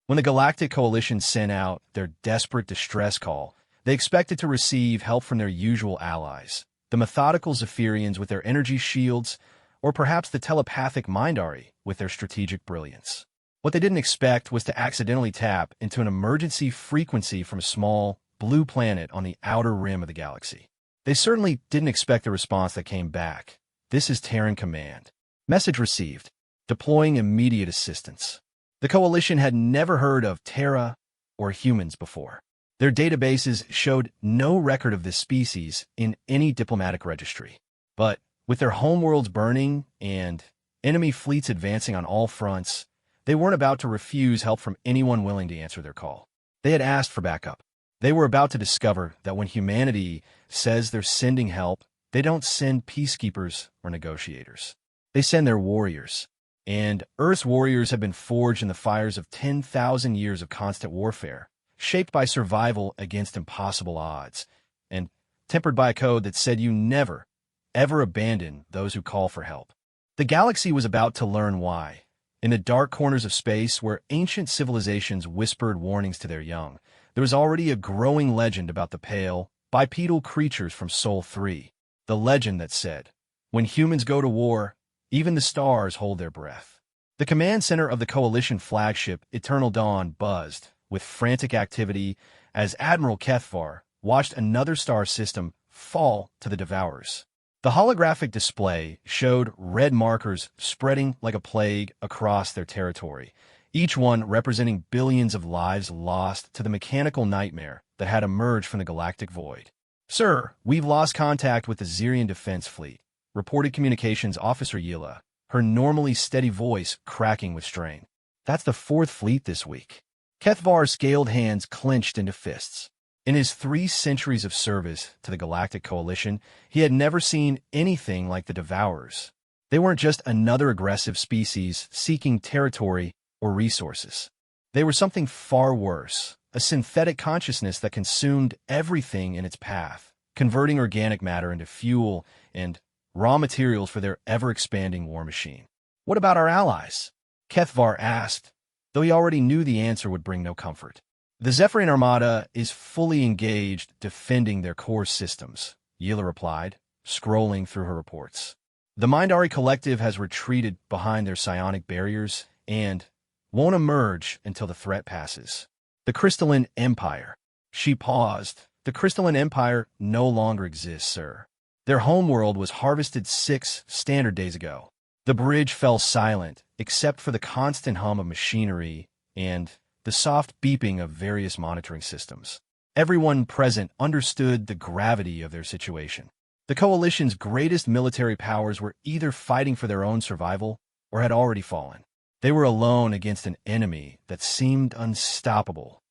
When the Galactic Coalition sent out their desperate distress call, they expected to receive help from their usual allies, the methodical Zephyrians with their energy shields, or perhaps the telepathic Mindari with their strategic brilliance. What they didn't expect was to accidentally tap into an emergency frequency from a small, blue planet on the outer rim of the galaxy. They certainly didn't expect the response that came back. "This is Terran Command. Message received. Deploying immediate assistance." The Coalition had never heard of Terra or humans before. Their databases showed no record of this species in any diplomatic registry. But with their homeworlds burning and enemy fleets advancing on all fronts, they weren't about to refuse help from anyone willing to answer their call. They had asked for backup. They were about to discover that when humanity says they're sending help, they don't send peacekeepers or negotiators. They send their warriors. And Earth's warriors have been forged in the fires of 10,000 years of constant warfare, shaped by survival against impossible odds, and tempered by a code that said you never, ever abandon those who call for help. The galaxy was about to learn why. In the dark corners of space, where ancient civilizations whispered warnings to their young, there was already a growing legend about the pale, bipedal creatures from Sol 3. The legend that said, when humans go to war, even the stars hold their breath. The command center of the Coalition flagship, Eternal Dawn, buzzed with frantic activity as Admiral Kethvar watched another star system fall to the Devourers. The holographic display showed red markers spreading like a plague across their territory, each one representing billions of lives lost to the mechanical nightmare that had emerged from the galactic void. "Sir, we've lost contact with the Zirian Defense Fleet," reported Communications Officer Yila, her normally steady voice cracking with strain. "That's the 4th fleet this week." Kethvar's scaled hands clenched into fists. In his 3 centuries of service to the Galactic Coalition, he had never seen anything like the Devourers. They weren't just another aggressive species seeking territory or resources. They were something far worse, a synthetic consciousness that consumed everything in its path, converting organic matter into fuel and raw materials for their ever-expanding war machine. "What about our allies?" Kethvar asked, though he already knew the answer would bring no comfort. "The Zephyrian Armada is fully engaged defending their core systems," Yila replied, scrolling through her reports. "The Mindari Collective has retreated behind their psionic barriers and won't emerge until the threat passes. The Crystalline Empire." She paused. "The Crystalline Empire no longer exists, sir. Their homeworld was harvested 6 standard days ago." The bridge fell silent, except for the constant hum of machinery and the soft beeping of various monitoring systems. Everyone present understood the gravity of their situation. The Coalition's greatest military powers were either fighting for their own survival or had already fallen. They were alone against an enemy that seemed unstoppable.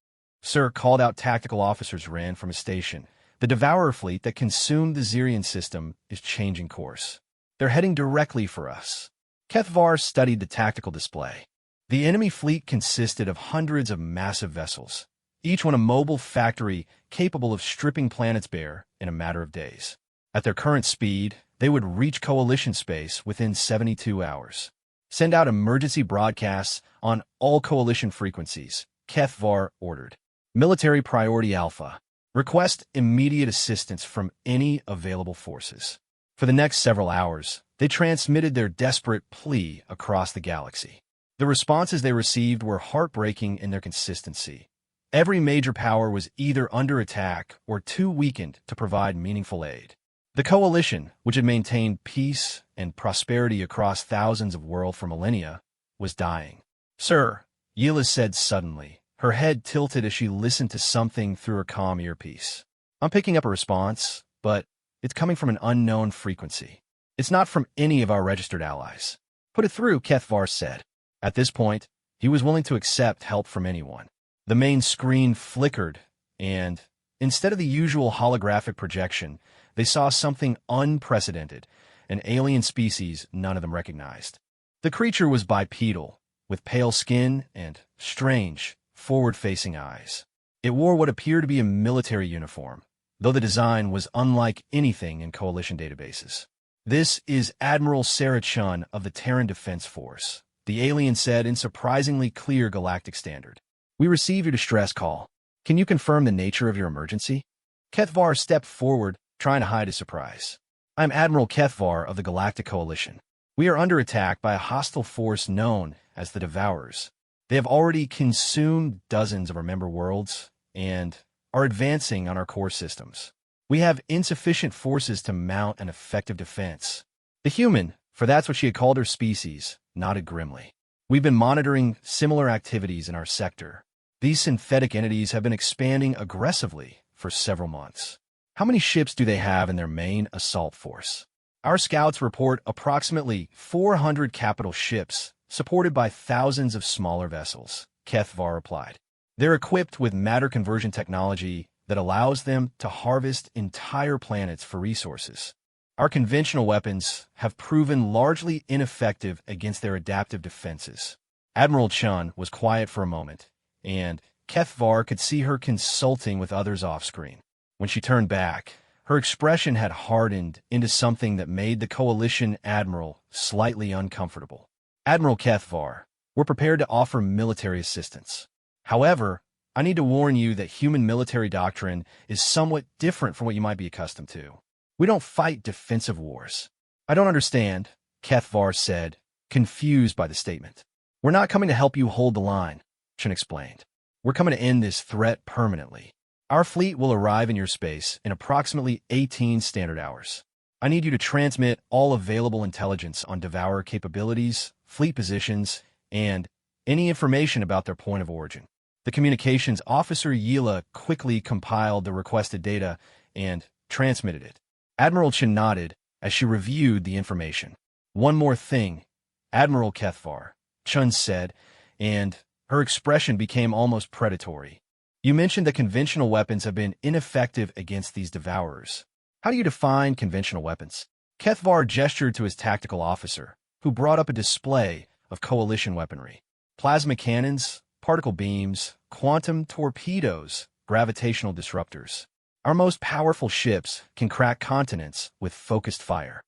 "Sir," called out Tactical Officers Ran from a station, "the Devourer fleet that consumed the Zirian system is changing course. They're heading directly for us." Kethvar studied the tactical display. The enemy fleet consisted of hundreds of massive vessels, each one a mobile factory capable of stripping planets bare in a matter of days. At their current speed, they would reach Coalition space within 72 hours. "Send out emergency broadcasts on all Coalition frequencies," Kethvar ordered. "Military Priority Alpha. Request immediate assistance from any available forces." For the next several hours, they transmitted their desperate plea across the galaxy. The responses they received were heartbreaking in their consistency. Every major power was either under attack or too weakened to provide meaningful aid. The Coalition, which had maintained peace and prosperity across thousands of worlds for millennia, was dying. "Sir," Yila said suddenly, her head tilted as she listened to something through her comm earpiece. "I'm picking up a response, but it's coming from an unknown frequency. It's not from any of our registered allies." "Put it through," Kethvar said. At this point, he was willing to accept help from anyone. The main screen flickered, and instead of the usual holographic projection, they saw something unprecedented, an alien species none of them recognized. The creature was bipedal, with pale skin and strange, forward-facing eyes. It wore what appeared to be a military uniform, though the design was unlike anything in Coalition databases. "This is Admiral Sarah Chun of the Terran Defense Force," the alien said in surprisingly clear galactic standard. We receive your distress call. Can you confirm the nature of your emergency? Kethvar stepped forward, trying to hide his surprise. I'm Admiral Kethvar of the Galactic Coalition. We are under attack by a hostile force known as the Devourers. They have already consumed dozens of our member worlds and are advancing on our core systems. We have insufficient forces to mount an effective defense. The human, for that's what she had called her species, nodded grimly. We've been monitoring similar activities in our sector. These synthetic entities have been expanding aggressively for several months. How many ships do they have in their main assault force? Our scouts report approximately 400 capital ships, supported by thousands of smaller vessels, Kethvar replied. They're equipped with matter conversion technology that allows them to harvest entire planets for resources. Our conventional weapons have proven largely ineffective against their adaptive defenses. Admiral Chun was quiet for a moment, and Kethvar could see her consulting with others off-screen. When she turned back, her expression had hardened into something that made the Coalition Admiral slightly uncomfortable. Admiral Kethvar, we're prepared to offer military assistance. However, I need to warn you that human military doctrine is somewhat different from what you might be accustomed to. We don't fight defensive wars. I don't understand, Kethvar said, confused by the statement. We're not coming to help you hold the line, Chun explained. We're coming to end this threat permanently. Our fleet will arrive in your space in approximately 18 standard hours. I need you to transmit all available intelligence on Devourer capabilities, fleet positions, and any information about their point of origin. The communications officer Yila quickly compiled the requested data and transmitted it. Admiral Chun nodded as she reviewed the information. One more thing, Admiral Kethvar, Chun said, and her expression became almost predatory. You mentioned that conventional weapons have been ineffective against these Devourers. How do you define conventional weapons? Kethvar gestured to his tactical officer, who brought up a display of coalition weaponry. Plasma cannons, particle beams, quantum torpedoes, gravitational disruptors. Our most powerful ships can crack continents with focused fire.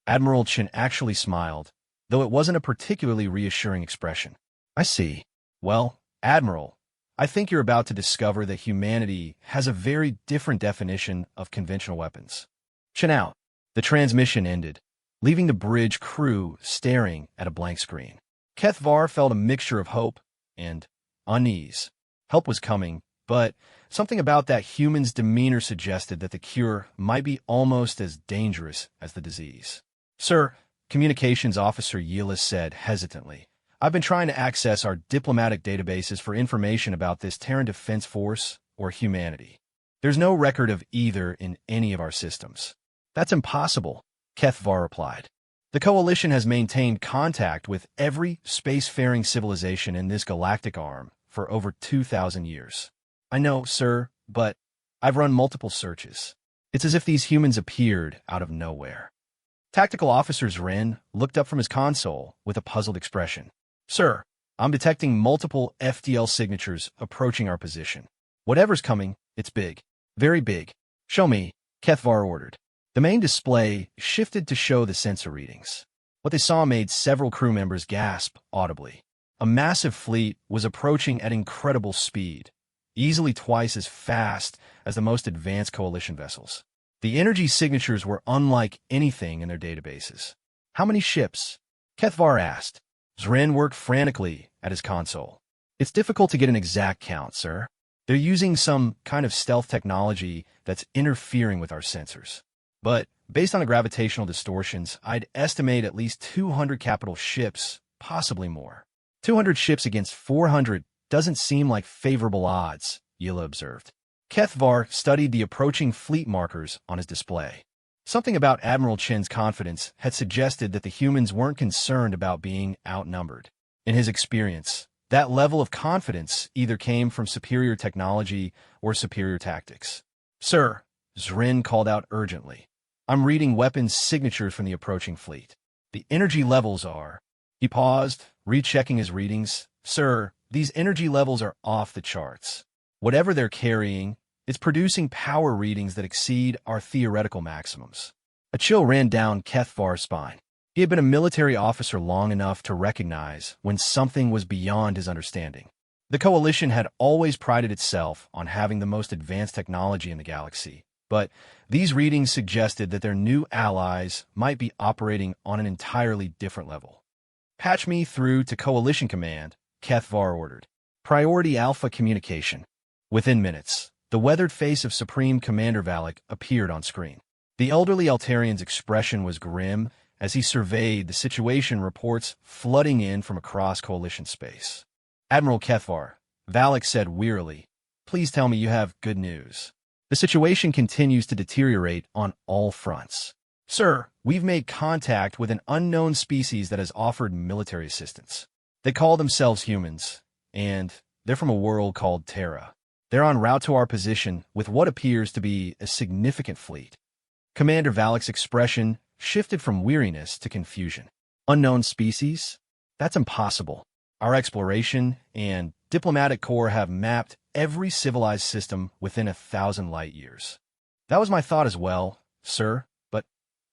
Admiral Chun actually smiled, though it wasn't a particularly reassuring expression. I see. Well, Admiral, I think you're about to discover that humanity has a very different definition of conventional weapons. Chun out. The transmission ended, leaving the bridge crew staring at a blank screen. Kethvar felt a mixture of hope and unease. Help was coming, but something about that human's demeanor suggested that the cure might be almost as dangerous as the disease. Sir, Communications Officer Yila said hesitantly, I've been trying to access our diplomatic databases for information about this Terran Defense Force or humanity. There's no record of either in any of our systems. That's impossible, Kethvar replied. The Coalition has maintained contact with every spacefaring civilization in this galactic arm for over 2,000 years. I know, sir, but I've run multiple searches. It's as if these humans appeared out of nowhere. Tactical Officer Zren looked up from his console with a puzzled expression. Sir, I'm detecting multiple FDL signatures approaching our position. Whatever's coming, it's big. Very big. Show me, Kethvar ordered. The main display shifted to show the sensor readings. What they saw made several crew members gasp audibly. A massive fleet was approaching at incredible speed, easily twice as fast as the most advanced Coalition vessels. The energy signatures were unlike anything in their databases. How many ships? Kethvar asked. Zren worked frantically at his console. It's difficult to get an exact count, sir. They're using some kind of stealth technology that's interfering with our sensors. But based on the gravitational distortions, I'd estimate at least 200 capital ships, possibly more. 200 ships against 400 doesn't seem like favorable odds, Yila observed. Kethvar studied the approaching fleet markers on his display. Something about Admiral Chen's confidence had suggested that the humans weren't concerned about being outnumbered. In his experience, that level of confidence either came from superior technology or superior tactics. Sir, Zren called out urgently. I'm reading weapons signatures from the approaching fleet. The energy levels are... He paused, rechecking his readings. Sir, these energy levels are off the charts. Whatever they're carrying, it's producing power readings that exceed our theoretical maximums. A chill ran down Kethvar's spine. He had been a military officer long enough to recognize when something was beyond his understanding. The Coalition had always prided itself on having the most advanced technology in the galaxy, but these readings suggested that their new allies might be operating on an entirely different level. "Patch me through to Coalition Command," Kethvar ordered. "Priority Alpha communication." Within minutes, the weathered face of Supreme Commander Valak appeared on screen. The elderly Altarian's expression was grim as he surveyed the situation, reports flooding in from across Coalition space. "Admiral Kethvar," Valak said wearily, "please tell me you have good news. The situation continues to deteriorate on all fronts." "Sir, we've made contact with an unknown species that has offered military assistance. They call themselves humans, and they're from a world called Terra. They're en route to our position with what appears to be a significant fleet." Commander Valak's expression shifted from weariness to confusion. "Unknown species? That's impossible. Our exploration and diplomatic corps have mapped every civilized system within 1,000 light years." "That was my thought as well, sir, but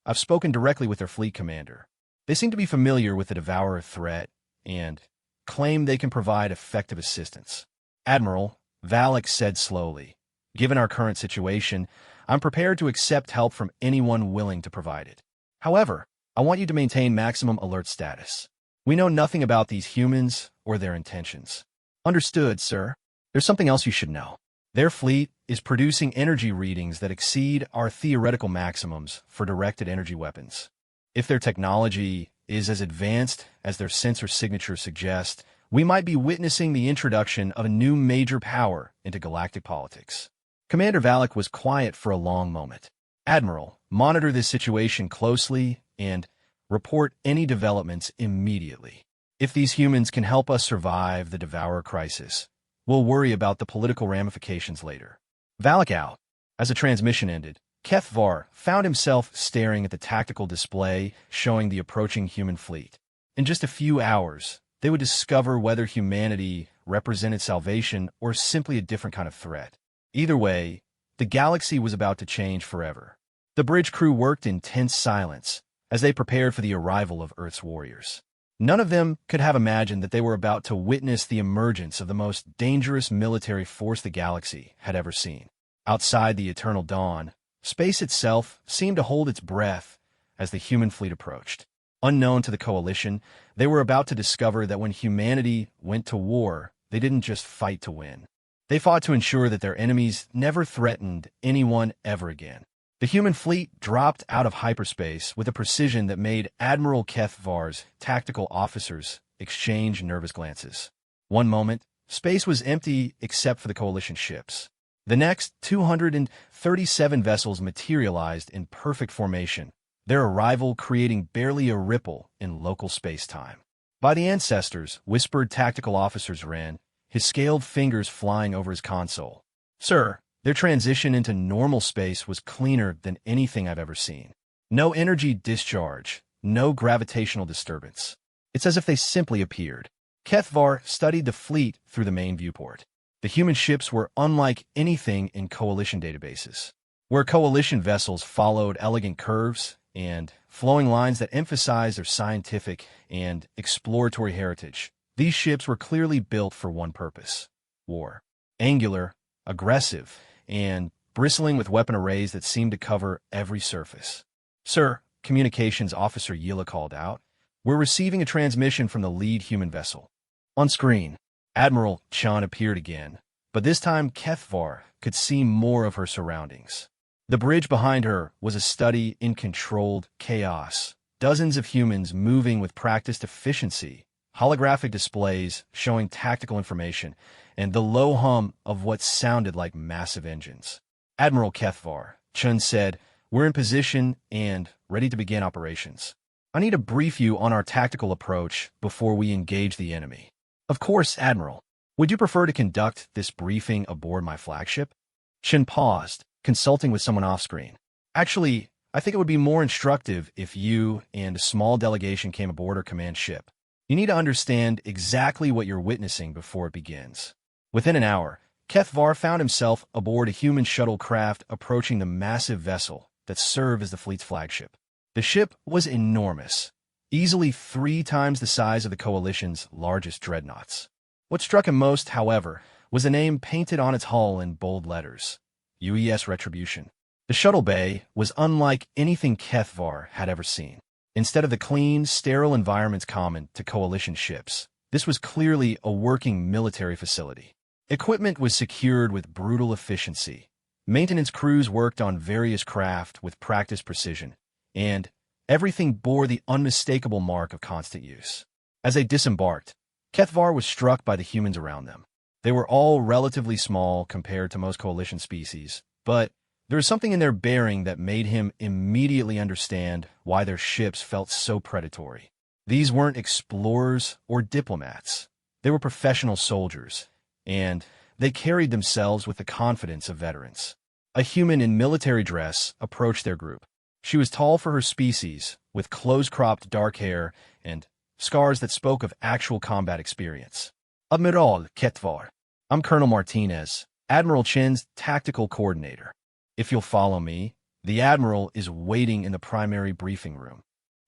I've spoken directly with their fleet commander. They seem to be familiar with the Devourer threat and claim they can provide effective assistance." "Admiral," Valak said slowly, "given our current situation, I'm prepared to accept help from anyone willing to provide it. However, I want you to maintain maximum alert status. We know nothing about these humans or their intentions." "Understood, sir. There's something else you should know. Their fleet is producing energy readings that exceed our theoretical maximums for directed energy weapons. If their technology is as advanced as their sensor signatures suggest, we might be witnessing the introduction of a new major power into galactic politics." Commander Valak was quiet for a long moment. "Admiral, monitor this situation closely and report any developments immediately. If these humans can help us survive the Devourer crisis, we'll worry about the political ramifications later." Valak out. As the transmission ended, Kethvar found himself staring at the tactical display showing the approaching human fleet. In just a few hours, they would discover whether humanity represented salvation or simply a different kind of threat. Either way, the galaxy was about to change forever. The bridge crew worked in tense silence as they prepared for the arrival of Earth's warriors. None of them could have imagined that they were about to witness the emergence of the most dangerous military force the galaxy had ever seen. Outside the eternal dawn, space itself seemed to hold its breath as the human fleet approached. Unknown to the Coalition, they were about to discover that when humanity went to war, they didn't just fight to win. They fought to ensure that their enemies never threatened anyone ever again. The human fleet dropped out of hyperspace with a precision that made Admiral Kethvar's tactical officers exchange nervous glances. One moment, space was empty except for the Coalition ships. The next, 237 vessels materialized in perfect formation, their arrival creating barely a ripple in local space-time. "By the ancestors," whispered tactical officers Ren, his scaled fingers flying over his console. "Sir, their transition into normal space was cleaner than anything I've ever seen. No energy discharge, no gravitational disturbance. It's as if they simply appeared." Kethvar studied the fleet through the main viewport. The human ships were unlike anything in Coalition databases. Where Coalition vessels followed elegant curves and flowing lines that emphasized their scientific and exploratory heritage, these ships were clearly built for one purpose: war. Angular, aggressive, and bristling with weapon arrays that seemed to cover every surface. "Sir," Communications Officer Yila called out, "we're receiving a transmission from the lead human vessel." On screen, Admiral Chan appeared again, but this time Kethvar could see more of her surroundings. The bridge behind her was a study in controlled chaos, dozens of humans moving with practiced efficiency, holographic displays showing tactical information, and the low hum of what sounded like massive engines. "Admiral Kethvar," Chun said, "we're in position and ready to begin operations. I need to brief you on our tactical approach before we engage the enemy." "Of course, Admiral. Would you prefer to conduct this briefing aboard my flagship?" Chun paused, consulting with someone off-screen. "Actually, I think it would be more instructive if you and a small delegation came aboard our command ship. You need to understand exactly what you're witnessing before it begins." Within an hour, Kethvar found himself aboard a human shuttlecraft approaching the massive vessel that served as the fleet's flagship. The ship was enormous, easily 3 times the size of the Coalition's largest dreadnoughts. What struck him most, however, was a name painted on its hull in bold letters: UES Retribution. The shuttle bay was unlike anything Kethvar had ever seen. Instead of the clean, sterile environments common to Coalition ships, this was clearly a working military facility. Equipment was secured with brutal efficiency. Maintenance crews worked on various craft with practiced precision, and everything bore the unmistakable mark of constant use. As they disembarked, Kethvar was struck by the humans around them. They were all relatively small compared to most Coalition species, but there was something in their bearing that made him immediately understand why their ships felt so predatory. These weren't explorers or diplomats. They were professional soldiers, and they carried themselves with the confidence of veterans. A human in military dress approached their group. She was tall for her species, with close-cropped dark hair and scars that spoke of actual combat experience. Admiral Kethvar. I'm Colonel Martinez, Admiral Chin's tactical coordinator. If you'll follow me, the Admiral is waiting in the primary briefing room.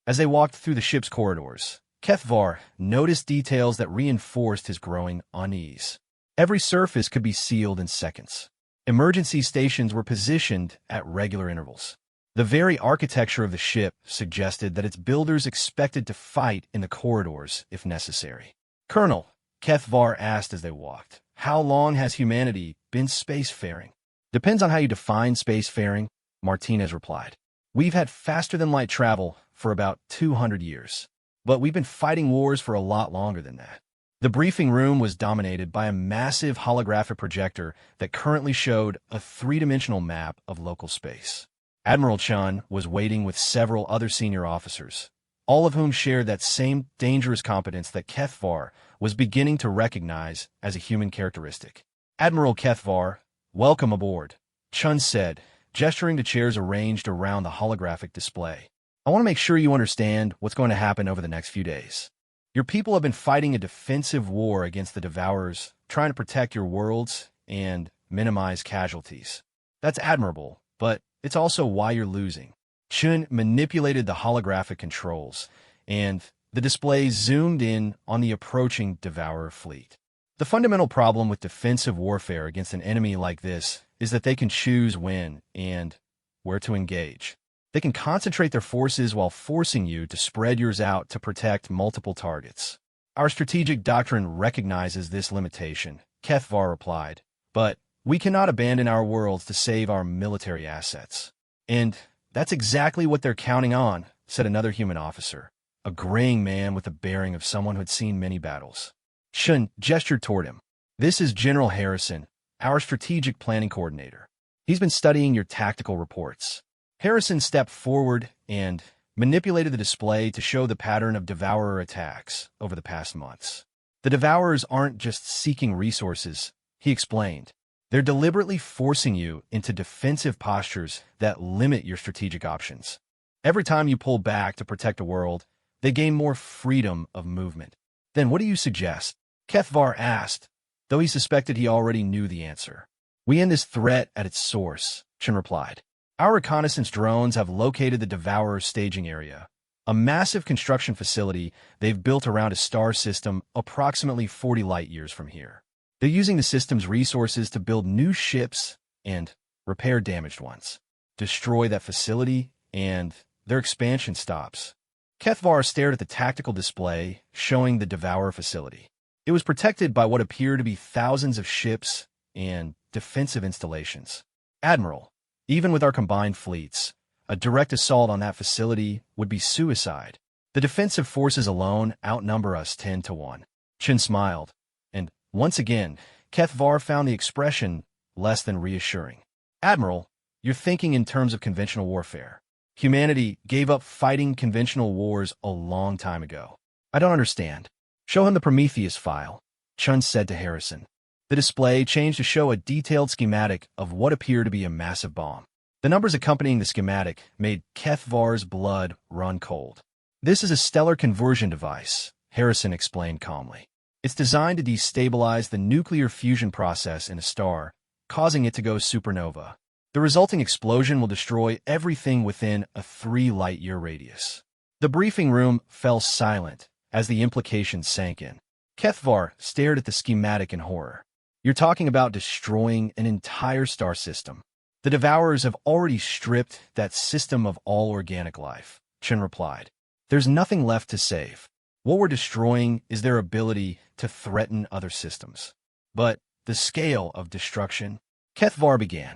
As they walked through the ship's corridors, Kethvar noticed details that reinforced his growing unease. Every surface could be sealed in seconds. Emergency stations were positioned at regular intervals. The very architecture of the ship suggested that its builders expected to fight in the corridors if necessary. Colonel, Kethvar asked as they walked, how long has humanity been spacefaring? Depends on how you define spacefaring, Martinez replied. We've had faster-than-light travel for about 200 years, but we've been fighting wars for a lot longer than that. The briefing room was dominated by a massive holographic projector that currently showed a three-dimensional map of local space. Admiral Chun was waiting with several other senior officers, all of whom shared that same dangerous competence that Kethvar was beginning to recognize as a human characteristic. Admiral Kethvar, welcome aboard, Chun said, gesturing to chairs arranged around the holographic display. I want to make sure you understand what's going to happen over the next few days. Your people have been fighting a defensive war against the Devourers, trying to protect your worlds and minimize casualties. That's admirable, but it's also why you're losing. Chun manipulated the holographic controls, and the display zoomed in on the approaching Devourer fleet. The fundamental problem with defensive warfare against an enemy like this is that they can choose when and where to engage. They can concentrate their forces while forcing you to spread yours out to protect multiple targets. Our strategic doctrine recognizes this limitation, Kethvar replied, but we cannot abandon our worlds to save our military assets. And that's exactly what they're counting on, said another human officer, a graying man with the bearing of someone who had seen many battles. Chun gestured toward him. This is General Harrison, our strategic planning coordinator. He's been studying your tactical reports. Harrison stepped forward and manipulated the display to show the pattern of Devourer attacks over the past months. The Devourers aren't just seeking resources, he explained. They're deliberately forcing you into defensive postures that limit your strategic options. Every time you pull back to protect a world, they gain more freedom of movement. Then what do you suggest? Kethvar asked, though he suspected he already knew the answer. We end this threat at its source, Chun replied. Our reconnaissance drones have located the Devourer staging area, a massive construction facility they've built around a star system approximately 40 light-years from here. They're using the system's resources to build new ships and repair damaged ones. Destroy that facility, and their expansion stops. Kethvar stared at the tactical display showing the Devourer facility. It was protected by what appeared to be thousands of ships and defensive installations. Admiral, even with our combined fleets, a direct assault on that facility would be suicide. The defensive forces alone outnumber us 10-1. Chun smiled, and once again, Kethvar found the expression less than reassuring. Admiral, you're thinking in terms of conventional warfare. Humanity gave up fighting conventional wars a long time ago. I don't understand. Show him the Prometheus file, Chun said to Harrison. The display changed to show a detailed schematic of what appeared to be a massive bomb. The numbers accompanying the schematic made Kethvar's blood run cold. This is a stellar conversion device, Harrison explained calmly. It's designed to destabilize the nuclear fusion process in a star, causing it to go supernova. The resulting explosion will destroy everything within a 3-light-year radius. The briefing room fell silent as the implications sank in. Kethvar stared at the schematic in horror. You're talking about destroying an entire star system. The Devourers have already stripped that system of all organic life, Chen replied. There's nothing left to save. What we're destroying is their ability to threaten other systems. But the scale of destruction, Kethvar began,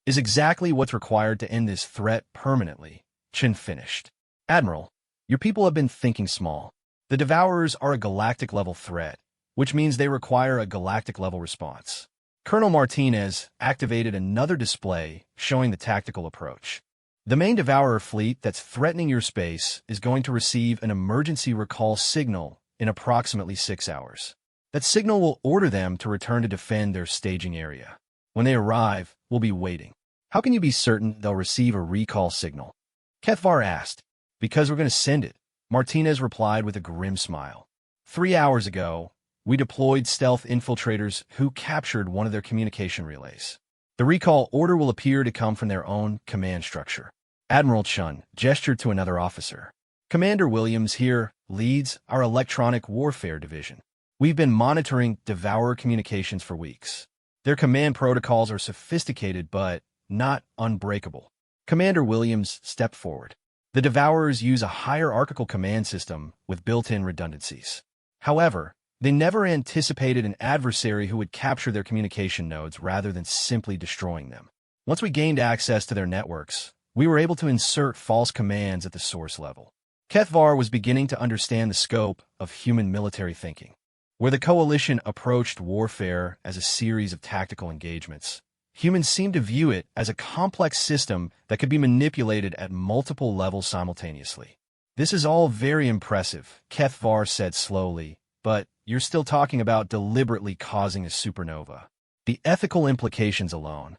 is exactly what's required to end this threat permanently, Chen finished. Admiral, your people have been thinking small. The Devourers are a galactic-level threat, which means they require a galactic-level response. Colonel Martinez activated another display showing the tactical approach. The main Devourer fleet that's threatening your space is going to receive an emergency recall signal in approximately 6 hours. That signal will order them to return to defend their staging area. When they arrive, we'll be waiting. How can you be certain they'll receive a recall signal? Kethvar asked. Because we're going to send it, Martinez replied with a grim smile. 3 hours ago, we deployed stealth infiltrators who captured one of their communication relays. The recall order will appear to come from their own command structure. Admiral Chun gestured to another officer. Commander Williams here leads our electronic warfare division. We've been monitoring Devourer communications for weeks. Their command protocols are sophisticated but not unbreakable. Commander Williams stepped forward. The Devourers use a hierarchical command system with built-in redundancies. However, they never anticipated an adversary who would capture their communication nodes rather than simply destroying them. Once we gained access to their networks, we were able to insert false commands at the source level. Kethvar was beginning to understand the scope of human military thinking. Where the Coalition approached warfare as a series of tactical engagements, humans seemed to view it as a complex system that could be manipulated at multiple levels simultaneously. This is all very impressive, Kethvar said slowly, but you're still talking about deliberately causing a supernova. The ethical implications alone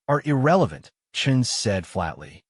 are irrelevant, Chen said flatly.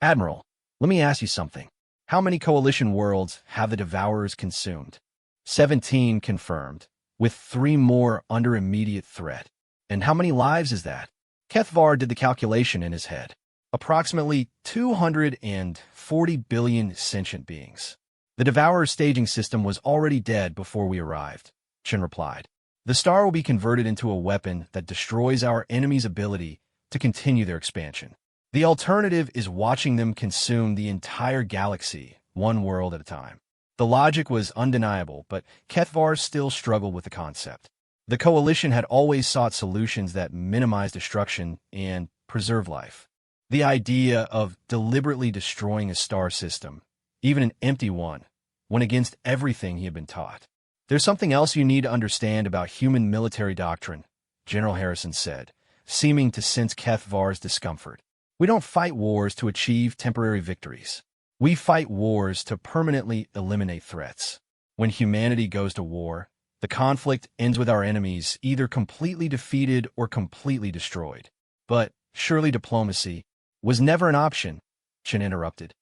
Admiral, let me ask you something. How many Coalition worlds have the Devourers consumed? 17 confirmed, with 3 more under immediate threat. And how many lives is that? Kethvar did the calculation in his head. Approximately 240 billion sentient beings. The Devourer staging system was already dead before we arrived, Chen replied. The star will be converted into a weapon that destroys our enemy's ability to continue their expansion. The alternative is watching them consume the entire galaxy, one world at a time. The logic was undeniable, but Kethvar still struggled with the concept. The Coalition had always sought solutions that minimize destruction and preserve life. The idea of deliberately destroying a star system, even an empty one, went against everything he had been taught. There's something else you need to understand about human military doctrine, General Harrison said, seeming to sense Kethvar's discomfort. We don't fight wars to achieve temporary victories. We fight wars to permanently eliminate threats. When humanity goes to war, the conflict ends with our enemies either completely defeated or completely destroyed. But surely diplomacy was never an option, Chen interrupted.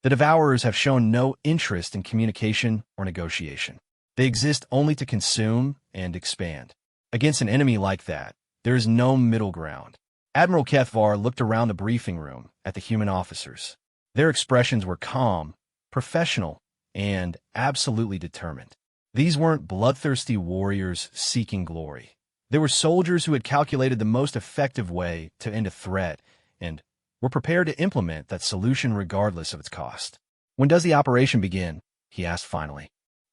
The Devourers have shown no interest in communication or negotiation. They exist only to consume and expand. Against an enemy like that, there is no middle ground. Admiral Kethvar looked around the briefing room at the human officers. Their expressions were calm, professional, and absolutely determined. These weren't bloodthirsty warriors seeking glory. They were soldiers who had calculated the most effective way to end a threat and were prepared to implement that solution regardless of its cost. When does the operation begin? He asked finally.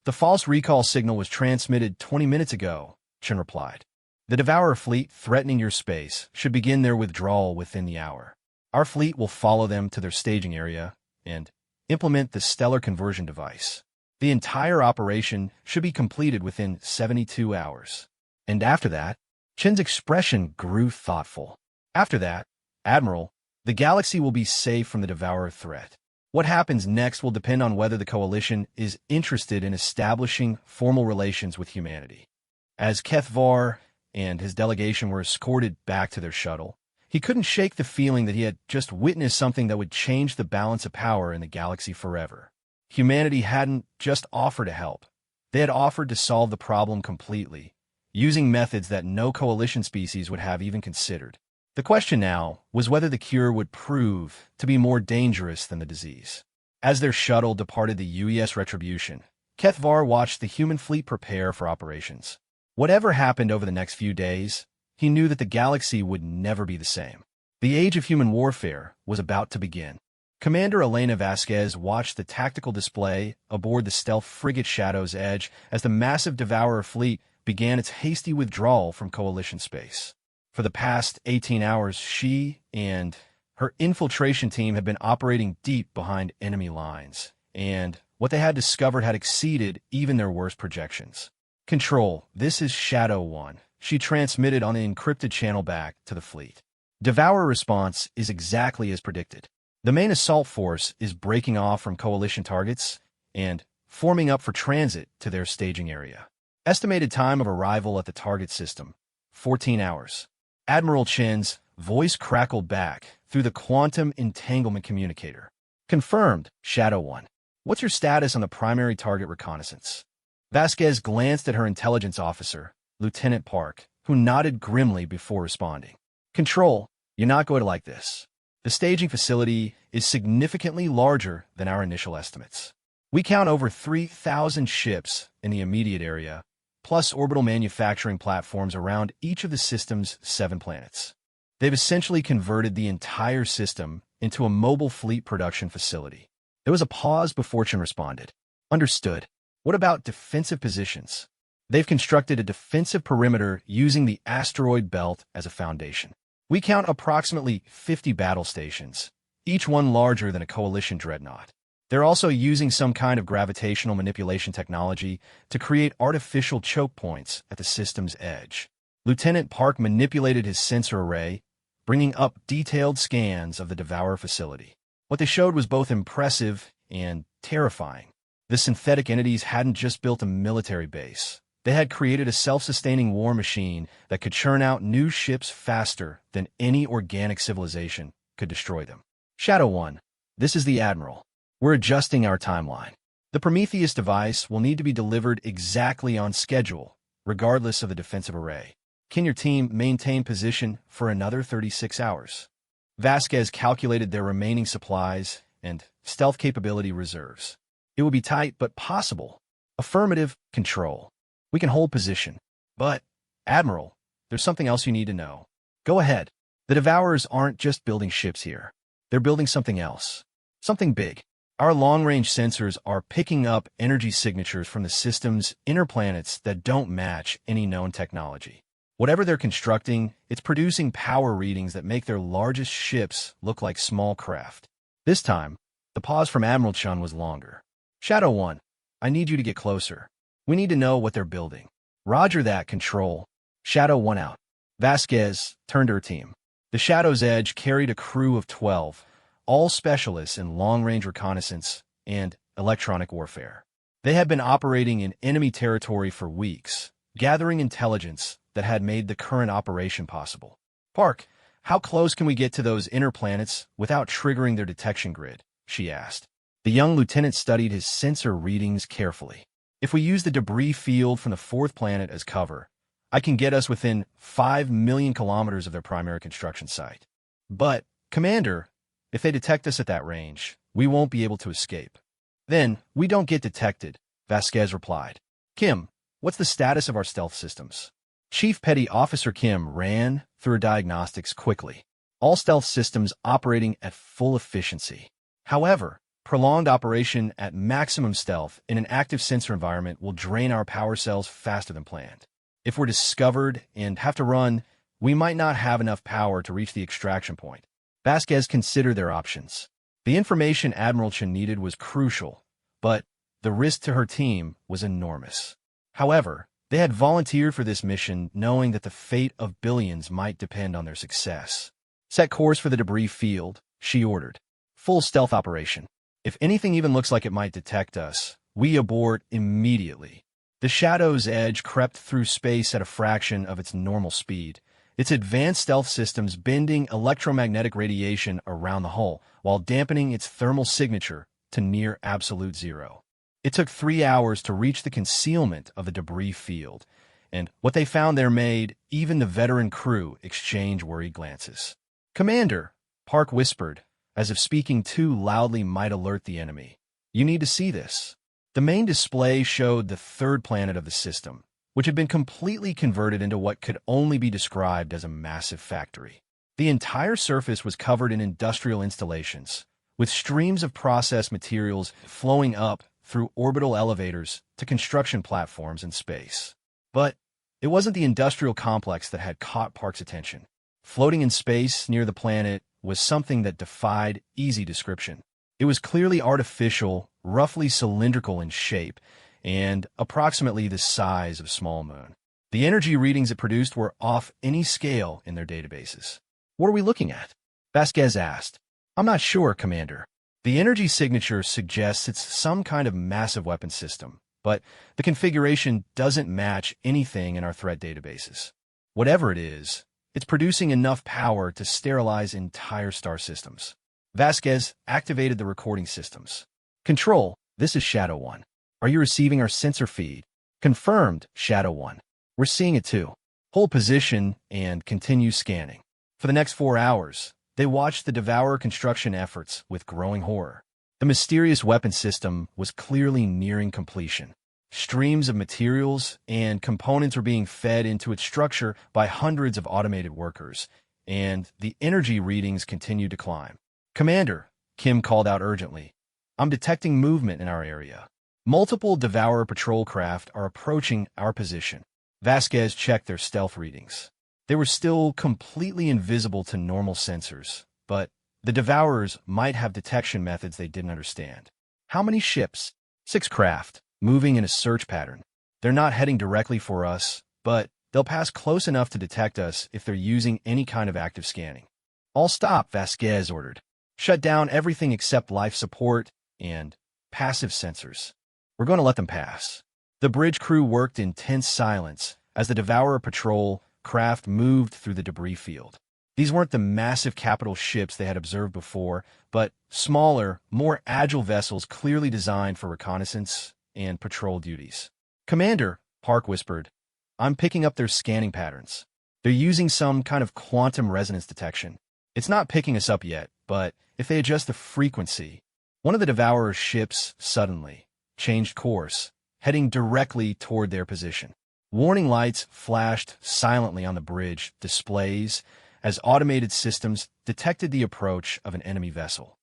The false recall signal was transmitted 20 minutes ago, Chen replied. The Devourer fleet threatening your space should begin their withdrawal within the hour. Our fleet will follow them to their staging area and implement the stellar conversion device. The entire operation should be completed within 72 hours. And after that, Chen's expression grew thoughtful. After that, Admiral, the galaxy will be safe from the Devourer threat. What happens next will depend on whether the Coalition is interested in establishing formal relations with humanity. As Kethvar and his delegation were escorted back to their shuttle, he couldn't shake the feeling that he had just witnessed something that would change the balance of power in the galaxy forever. Humanity hadn't just offered to help. They had offered to solve the problem completely, using methods that no Coalition species would have even considered. The question now was whether the cure would prove to be more dangerous than the disease. As their shuttle departed the UES Retribution, Kethvar watched the human fleet prepare for operations. Whatever happened over the next few days, he knew that the galaxy would never be the same. The age of human warfare was about to begin. Commander Elena Vasquez watched the tactical display aboard the stealth frigate Shadow's Edge as the massive Devourer fleet began its hasty withdrawal from Coalition space. For the past 18 hours, she and her infiltration team had been operating deep behind enemy lines, and what they had discovered had exceeded even their worst projections. "Control, this is Shadow 1," she transmitted on an encrypted channel back to the fleet. Devourer response is exactly as predicted. The main assault force is breaking off from Coalition targets and forming up for transit to their staging area. Estimated time of arrival at the target system, 14 hours. Admiral Chen's voice crackled back through the quantum entanglement communicator. "Confirmed, Shadow 1. What's your status on the primary target reconnaissance?" Vasquez glanced at her intelligence officer, Lieutenant Park, who nodded grimly before responding. "Control, you're not going to like this. The staging facility is significantly larger than our initial estimates. We count over 3,000 ships in the immediate area, plus orbital manufacturing platforms around each of the system's 7 planets. They've essentially converted the entire system into a mobile fleet production facility." There was a pause before Chen responded. "Understood. What about defensive positions?" "They've constructed a defensive perimeter using the asteroid belt as a foundation. We count approximately 50 battle stations, each one larger than a Coalition dreadnought. They're also using some kind of gravitational manipulation technology to create artificial choke points at the system's edge." Lieutenant Park manipulated his sensor array, bringing up detailed scans of the Devourer facility. What they showed was both impressive and terrifying. The synthetic entities hadn't just built a military base. They had created a self-sustaining war machine that could churn out new ships faster than any organic civilization could destroy them. "Shadow 1, this is the Admiral. We're adjusting our timeline. The Prometheus device will need to be delivered exactly on schedule, regardless of the defensive array. Can your team maintain position for another 36 hours? Vasquez calculated their remaining supplies and stealth capability reserves. "It will be tight but possible." "Affirmative, Control. We can hold position. But, Admiral, there's something else you need to know." "Go ahead." "The Devourers aren't just building ships here. They're building something else. Something big. Our long-range sensors are picking up energy signatures from the system's inner planets that don't match any known technology. Whatever they're constructing, it's producing power readings that make their largest ships look like small craft." This time, the pause from Admiral Chun was longer. "Shadow 1, I need you to get closer. We need to know what they're building." "Roger that, Control." Shadow 1 out. Vasquez turned to her team. The Shadow's Edge carried a crew of 12, all specialists in long-range reconnaissance and electronic warfare. They had been operating in enemy territory for weeks, gathering intelligence that had made the current operation possible. "Park, how close can we get to those inner planets without triggering their detection grid?" she asked. The young lieutenant studied his sensor readings carefully. "If we use the debris field from the 4th planet as cover, I can get us within 5 million kilometers of their primary construction site. But, Commander, if they detect us at that range, we won't be able to escape." "Then, we don't get detected," Vasquez replied. "Kim, what's the status of our stealth systems?" Chief Petty Officer Kim ran through her diagnostics quickly. All stealth systems operating at full efficiency. However, prolonged operation at maximum stealth in an active sensor environment will drain our power cells faster than planned. If we're discovered and have to run, we might not have enough power to reach the extraction point. Vasquez considered their options. The information Admiral Chen needed was crucial, but the risk to her team was enormous. However, they had volunteered for this mission knowing that the fate of billions might depend on their success. "Set course for the debris field," she ordered. "Full stealth operation. If anything even looks like it might detect us, we abort immediately." The Shadow's Edge crept through space at a fraction of its normal speed, its advanced stealth systems bending electromagnetic radiation around the hull while dampening its thermal signature to near absolute zero. It took 3 hours to reach the concealment of the debris field, and what they found there made even the veteran crew exchange worried glances. "Commander," Park whispered, as if speaking too loudly might alert the enemy. "You need to see this." The main display showed the third planet of the system, which had been completely converted into what could only be described as a massive factory. The entire surface was covered in industrial installations, with streams of processed materials flowing up through orbital elevators to construction platforms in space. But it wasn't the industrial complex that had caught Park's attention. Floating in space near the planet was something that defied easy description. It was clearly artificial, roughly cylindrical in shape, and approximately the size of a small moon. The energy readings it produced were off any scale in their databases. "What are we looking at?" Vasquez asked. "I'm not sure, Commander. The energy signature suggests it's some kind of massive weapon system, but the configuration doesn't match anything in our threat databases. Whatever it is, it's producing enough power to sterilize entire star systems." Vasquez activated the recording systems. "Control, this is Shadow 1. Are you receiving our sensor feed?" "Confirmed, Shadow 1. We're seeing it too. Hold position and continue scanning." For the next 4 hours, they watched the Devourer construction efforts with growing horror. The mysterious weapon system was clearly nearing completion. Streams of materials and components were being fed into its structure by hundreds of automated workers, and the energy readings continued to climb. "Commander," Kim called out urgently, "I'm detecting movement in our area. Multiple Devourer patrol craft are approaching our position." Vasquez checked their stealth readings. They were still completely invisible to normal sensors, but the Devourers might have detection methods they didn't understand. "How many ships?" "6 craft, moving in a search pattern. They're not heading directly for us, but they'll pass close enough to detect us if they're using any kind of active scanning." "All stop," Vasquez ordered. "Shut down everything except life support and passive sensors. We're going to let them pass." The bridge crew worked in tense silence as the Devourer patrol craft moved through the debris field. These weren't the massive capital ships they had observed before, but smaller, more agile vessels clearly designed for reconnaissance and patrol duties. "Commander," Park whispered, "I'm picking up their scanning patterns. They're using some kind of quantum resonance detection. It's not picking us up yet, but if they adjust the frequency..." One of the Devourer's ships suddenly changed course, heading directly toward their position. Warning lights flashed silently on the bridge displays as automated systems detected the approach of an enemy vessel.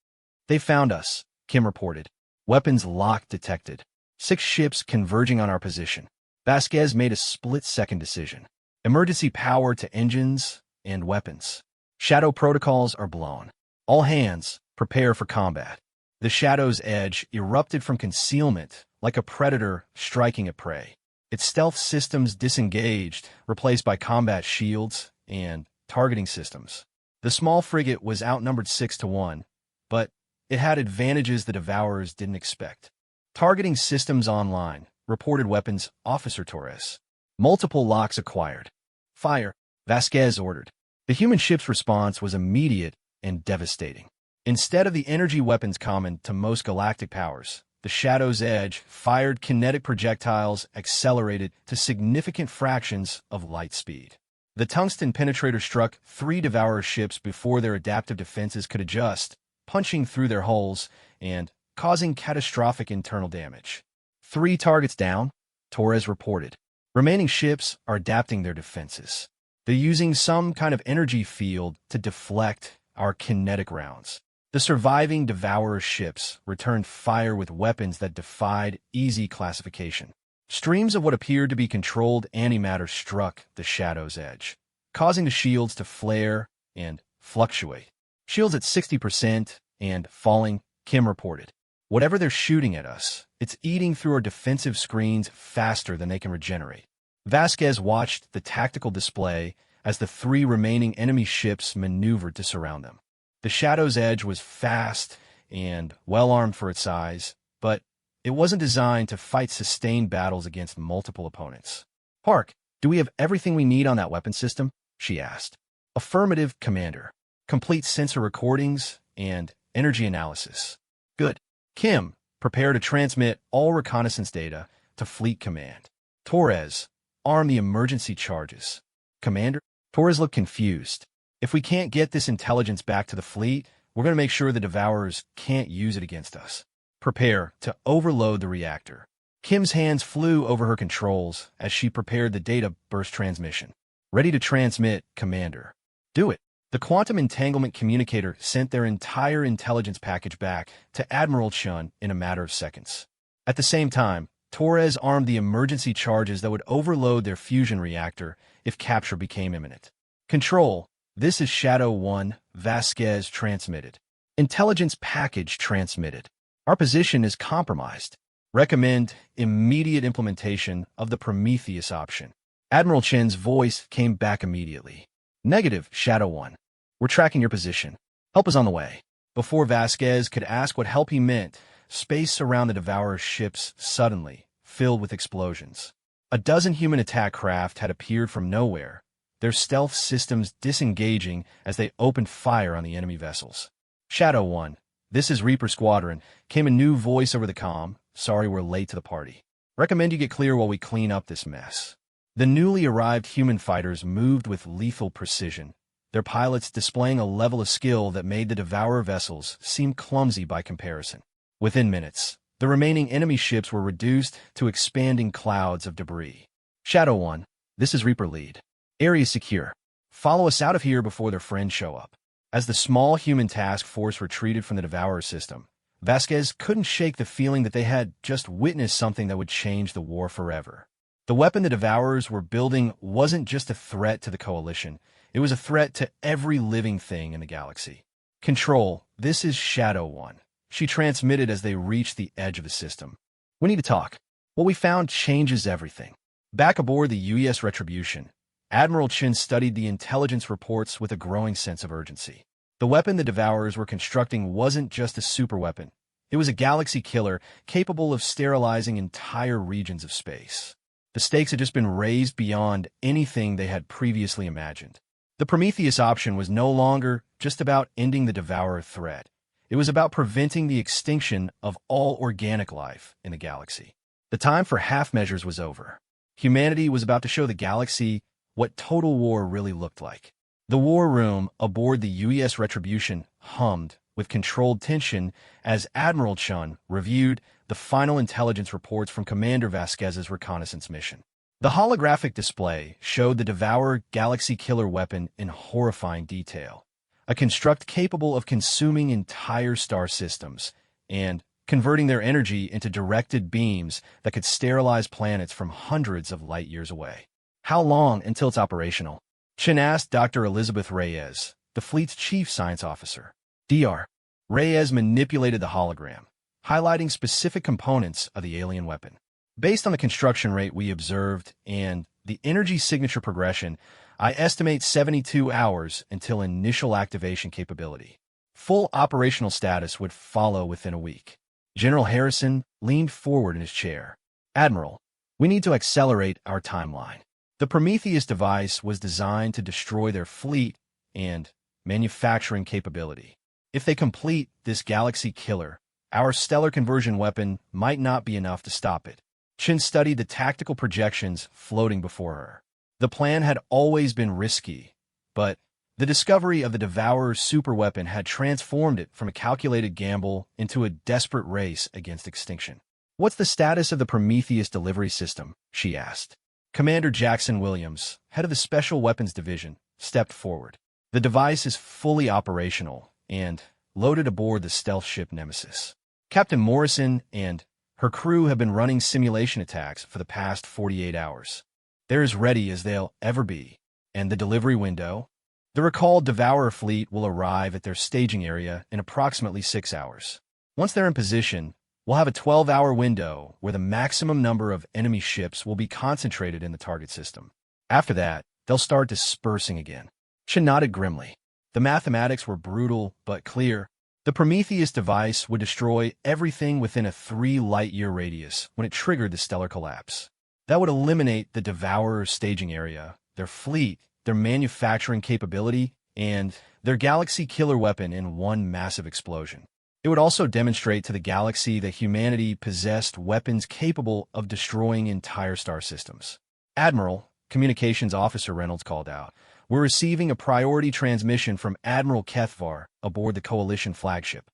"They found us," Kim reported. "Weapons lock detected. 6 ships converging on our position." Vasquez made a split-second decision. "Emergency power to engines and weapons. Shadow protocols are blown. All hands, prepare for combat." The Shadow's edge erupted from concealment like a predator striking at prey. Its stealth systems disengaged, replaced by combat shields and targeting systems. The small frigate was outnumbered 6-1, but it had advantages the Devourers didn't expect. "Targeting systems online," reported Weapons Officer Torres. "Multiple locks acquired." "Fire," Vasquez ordered. The human ship's response was immediate and devastating. Instead of the energy weapons common to most galactic powers, the Shadow's edge fired kinetic projectiles accelerated to significant fractions of light speed. The tungsten penetrator struck 3 Devourer ships before their adaptive defenses could adjust, punching through their hulls and causing catastrophic internal damage. 3 targets down, Torres reported. Remaining ships are adapting their defenses. They're using some kind of energy field to deflect our kinetic rounds. The surviving Devourer ships returned fire with weapons that defied easy classification. Streams of what appeared to be controlled antimatter struck the Shadow's edge, causing the shields to flare and fluctuate. "Shields at 60% and falling," Kim reported. "Whatever they're shooting at us, it's eating through our defensive screens faster than they can regenerate." Vasquez watched the tactical display as the 3 remaining enemy ships maneuvered to surround them. The Shadow's edge was fast and well-armed for its size, but it wasn't designed to fight sustained battles against multiple opponents. "Park, do we have everything we need on that weapon system?" she asked. "Affirmative, Commander. Complete sensor recordings and energy analysis." "Good. Kim, prepare to transmit all reconnaissance data to Fleet Command." "Torres, arm the emergency charges." "Commander?" Torres looked confused. "If we can't get this intelligence back to the fleet, we're going to make sure the Devourers can't use it against us." Prepare to overload the reactor. Kim's hands flew over her controls as she prepared the data burst transmission. Ready to transmit, Commander. Do it. The quantum entanglement communicator sent their entire intelligence package back to Admiral Chun in a matter of seconds. At the same time, Torres armed the emergency charges that would overload their fusion reactor if capture became imminent. Control, this is Shadow 1, Vasquez transmitted. Intelligence package transmitted. Our position is compromised. Recommend immediate implementation of the Prometheus option. Admiral Chen's voice came back immediately. Negative, Shadow 1. We're tracking your position. Help is on the way. Before Vasquez could ask what help he meant, space around the Devourer's ships suddenly filled with explosions. A dozen human attack craft had appeared from nowhere, their stealth systems disengaging as they opened fire on the enemy vessels. Shadow 1, this is Reaper Squadron, came a new voice over the comm. Sorry we're late to the party. Recommend you get clear while we clean up this mess. The newly arrived human fighters moved with lethal precision, their pilots displaying a level of skill that made the Devourer vessels seem clumsy by comparison. Within minutes, the remaining enemy ships were reduced to expanding clouds of debris. Shadow 1, this is Reaper Lead. Area secure. Follow us out of here before their friends show up. As the small human task force retreated from the Devourer system, Vasquez couldn't shake the feeling that they had just witnessed something that would change the war forever. The weapon the Devourers were building wasn't just a threat to the Coalition, it was a threat to every living thing in the galaxy. Control, this is Shadow 1. She transmitted as they reached the edge of the system. We need to talk. What we found changes everything. Back aboard the UES Retribution, Admiral Chin studied the intelligence reports with a growing sense of urgency. The weapon the Devourers were constructing wasn't just a superweapon. It was a galaxy killer capable of sterilizing entire regions of space. The stakes had just been raised beyond anything they had previously imagined. The Prometheus option was no longer just about ending the Devourer threat. It was about preventing the extinction of all organic life in the galaxy. The time for half measures was over. Humanity was about to show the galaxy what total war really looked like. The war room aboard the UES Retribution hummed with controlled tension as Admiral Chun reviewed the final intelligence reports from Commander Vasquez's reconnaissance mission. The holographic display showed the Devourer galaxy killer weapon in horrifying detail, a construct capable of consuming entire star systems and converting their energy into directed beams that could sterilize planets from hundreds of light years away. How long until it's operational? Chin asked Dr. Elizabeth Reyes, the fleet's chief science officer. Dr. Reyes manipulated the hologram, highlighting specific components of the alien weapon. Based on the construction rate we observed and the energy signature progression, I estimate 72 hours until initial activation capability. Full operational status would follow within a week. General Harrison leaned forward in his chair. Admiral, we need to accelerate our timeline. The Prometheus device was designed to destroy their fleet and manufacturing capability. If they complete this galaxy killer, our stellar conversion weapon might not be enough to stop it. Chin studied the tactical projections floating before her. The plan had always been risky, but the discovery of the Devourer's superweapon had transformed it from a calculated gamble into a desperate race against extinction. What's the status of the Prometheus delivery system? She asked. Commander Jackson Williams, head of the Special Weapons Division, stepped forward. The device is fully operational and loaded aboard the stealth ship Nemesis. Captain Morrison and her crew have been running simulation attacks for the past 48 hours. They're as ready as they'll ever be. And the delivery window? The recalled Devourer fleet will arrive at their staging area in approximately 6 hours. Once they're in position, we'll have a 12-hour window where the maximum number of enemy ships will be concentrated in the target system. After that, they'll start dispersing again. Chin nodded grimly. The mathematics were brutal but clear. The Prometheus device would destroy everything within a 3-light-year radius when it triggered the stellar collapse. That would eliminate the Devourer's staging area, their fleet, their manufacturing capability, and their galaxy killer weapon in one massive explosion. It would also demonstrate to the galaxy that humanity possessed weapons capable of destroying entire star systems. Admiral, Communications Officer Reynolds called out, we're receiving a priority transmission from Admiral Kethvar aboard the Coalition flagship.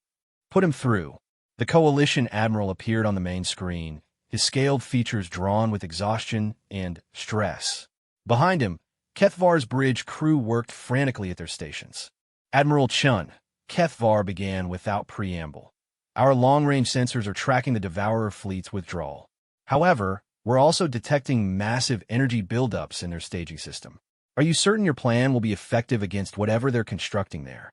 Put him through. The Coalition Admiral appeared on the main screen, his scaled features drawn with exhaustion and stress. Behind him, Kethvar's bridge crew worked frantically at their stations. Admiral Chun, Kethvar began without preamble. Our long-range sensors are tracking the Devourer fleet's withdrawal. However, we're also detecting massive energy buildups in their staging system. Are you certain your plan will be effective against whatever they're constructing there?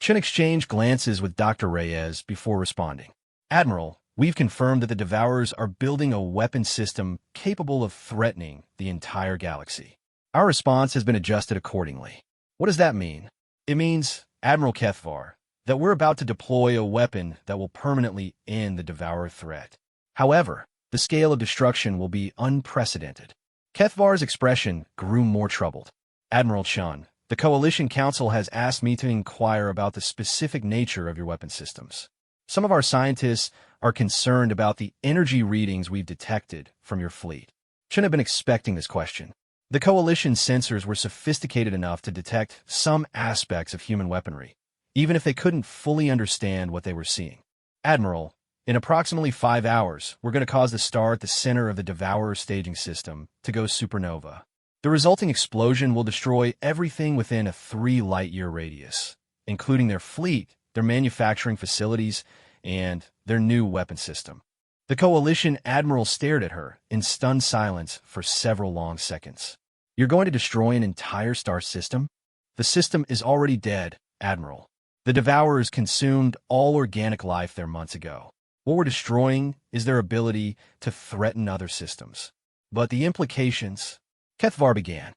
Chen exchanged glances with Dr. Reyes before responding. Admiral, we've confirmed that the Devourers are building a weapon system capable of threatening the entire galaxy. Our response has been adjusted accordingly. What does that mean? It means, Admiral Kethvar, that we're about to deploy a weapon that will permanently end the Devourer threat. However, the scale of destruction will be unprecedented. Kethvar's expression grew more troubled. Admiral Chun, the Coalition Council has asked me to inquire about the specific nature of your weapon systems. Some of our scientists are concerned about the energy readings we've detected from your fleet. Shouldn't have been expecting this question. The Coalition's sensors were sophisticated enough to detect some aspects of human weaponry, even if they couldn't fully understand what they were seeing. Admiral, in approximately 5 hours, we're going to cause the star at the center of the Devourer staging system to go supernova. The resulting explosion will destroy everything within a 3-light-year radius, including their fleet, their manufacturing facilities, and their new weapon system. The Coalition Admiral stared at her in stunned silence for several long seconds. You're going to destroy an entire star system? The system is already dead, Admiral. The Devourers consumed all organic life there months ago. What we're destroying is their ability to threaten other systems. But the implications, Kethvar began,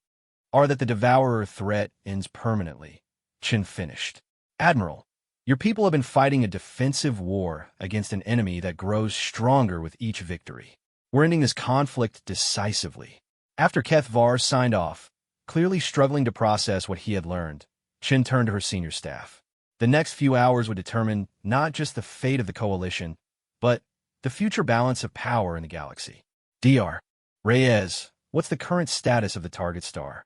are that the Devourer threat ends permanently. Chin finished. Admiral, your people have been fighting a defensive war against an enemy that grows stronger with each victory. We're ending this conflict decisively. After Kethvar signed off, clearly struggling to process what he had learned, Chin turned to her senior staff. The next few hours would determine not just the fate of the Coalition, but the future balance of power in the galaxy. Dr. Reyes, what's the current status of the target star?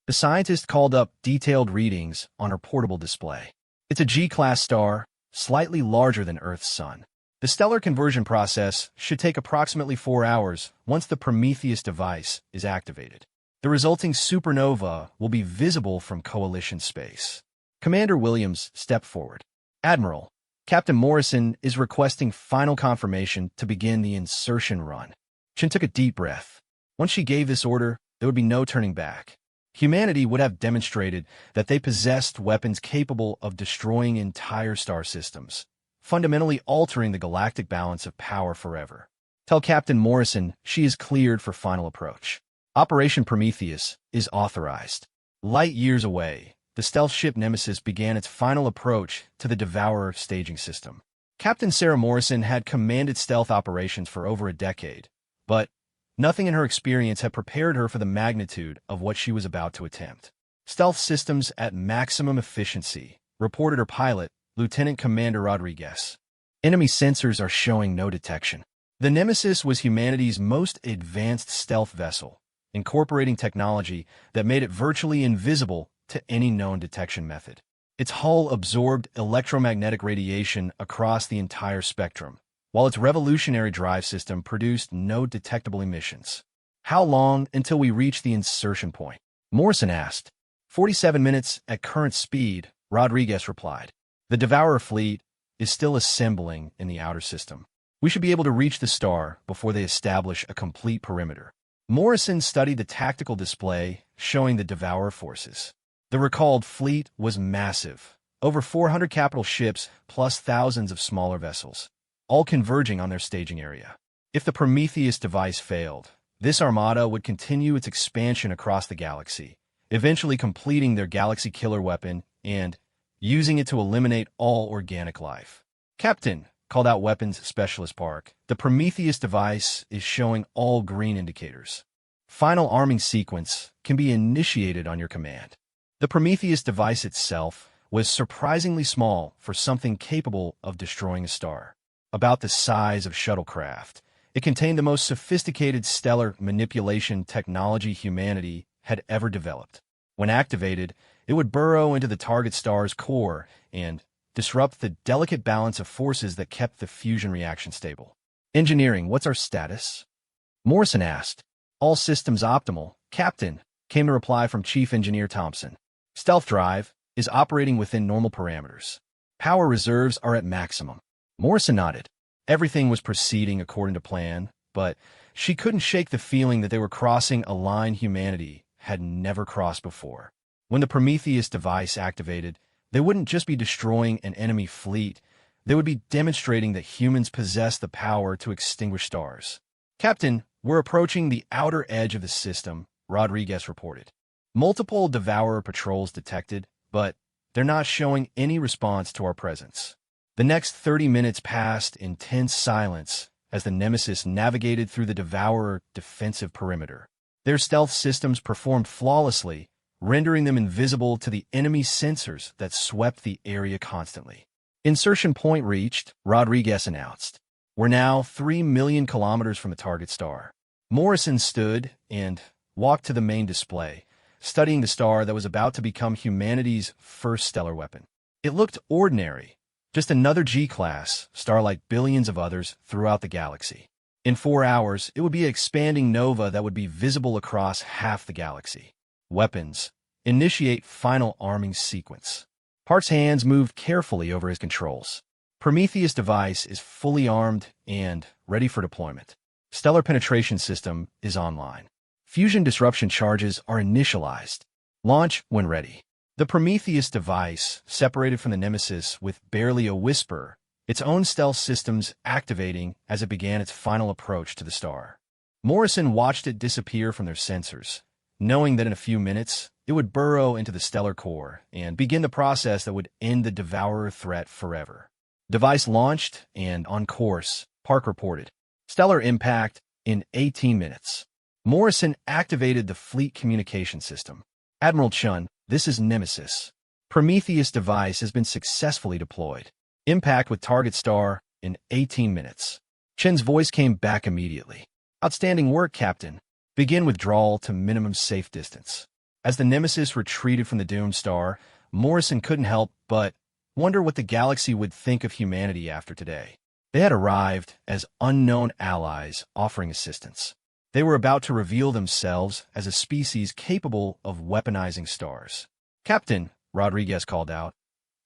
The scientist called up detailed readings on her portable display. It's a G-class star, slightly larger than Earth's sun. The stellar conversion process should take approximately 4 hours once the Prometheus device is activated. The resulting supernova will be visible from Coalition space. Commander Williams stepped forward. Admiral, Captain Morrison is requesting final confirmation to begin the insertion run. Chin took a deep breath. Once she gave this order, there would be no turning back. Humanity would have demonstrated that they possessed weapons capable of destroying entire star systems, fundamentally altering the galactic balance of power forever. Tell Captain Morrison she is cleared for final approach. Operation Prometheus is authorized. Light years away, the stealth ship Nemesis began its final approach to the Devourer staging system. Captain Sarah Morrison had commanded stealth operations for over a decade, but nothing in her experience had prepared her for the magnitude of what she was about to attempt. Stealth systems at maximum efficiency, reported her pilot, Lieutenant Commander Rodriguez. Enemy sensors are showing no detection. The Nemesis was humanity's most advanced stealth vessel, incorporating technology that made it virtually invisible to any known detection method. Its hull absorbed electromagnetic radiation across the entire spectrum, while its revolutionary drive system produced no detectable emissions. How long until we reach the insertion point? Morrison asked. 47 minutes at current speed, Rodriguez replied. The Devourer fleet is still assembling in the outer system. We should be able to reach the star before they establish a complete perimeter. Morrison studied the tactical display showing the Devourer forces. The recalled fleet was massive, over 400 capital ships plus thousands of smaller vessels, all converging on their staging area. If the Prometheus device failed, this armada would continue its expansion across the galaxy, eventually completing their galaxy killer weapon and using it to eliminate all organic life. Captain, called out Weapons Specialist Park, the Prometheus device is showing all green indicators. Final arming sequence can be initiated on your command. The Prometheus device itself was surprisingly small for something capable of destroying a star. About the size of shuttlecraft, it contained the most sophisticated stellar manipulation technology humanity had ever developed. When activated, it would burrow into the target star's core and disrupt the delicate balance of forces that kept the fusion reaction stable. Engineering, what's our status? Morrison asked. All systems optimal, Captain, came the reply from Chief Engineer Thompson. Stealth drive is operating within normal parameters. Power reserves are at maximum. Morrison nodded. Everything was proceeding according to plan, but she couldn't shake the feeling that they were crossing a line humanity had never crossed before. When the Prometheus device activated, they wouldn't just be destroying an enemy fleet, they would be demonstrating that humans possess the power to extinguish stars. Captain, we're approaching the outer edge of the system, Rodriguez reported. Multiple Devourer patrols detected, but they're not showing any response to our presence. The next 30 minutes passed in tense silence as the Nemesis navigated through the Devourer defensive perimeter. Their stealth systems performed flawlessly, rendering them invisible to the enemy sensors that swept the area constantly. Insertion point reached, Rodriguez announced. We're now 3 million kilometers from the target star. Morrison stood and walked to the main display, studying the star that was about to become humanity's first stellar weapon. It looked ordinary, just another G-class star like billions of others throughout the galaxy. In 4 hours, it would be an expanding nova that would be visible across half the galaxy. Weapons. Initiate final arming sequence. Park's hands moved carefully over his controls. Prometheus device is fully armed and ready for deployment. Stellar penetration system is online. Fusion disruption charges are initialized. Launch when ready. The Prometheus device separated from the Nemesis with barely a whisper, its own stealth systems activating as it began its final approach to the star. Morrison watched it disappear from their sensors, knowing that in a few minutes, it would burrow into the stellar core and begin the process that would end the Devourer threat forever. Device launched and on course, Park reported. Stellar impact in 18 minutes. Morrison activated the fleet communication system. Admiral Chun, this is Nemesis. Prometheus device has been successfully deployed. Impact with target star in 18 minutes. Chen's voice came back immediately. Outstanding work, Captain. Begin withdrawal to minimum safe distance. As the Nemesis retreated from the doomed star, Morrison couldn't help but wonder what the galaxy would think of humanity after today. They had arrived as unknown allies offering assistance. They were about to reveal themselves as a species capable of weaponizing stars. Captain, Rodriguez called out,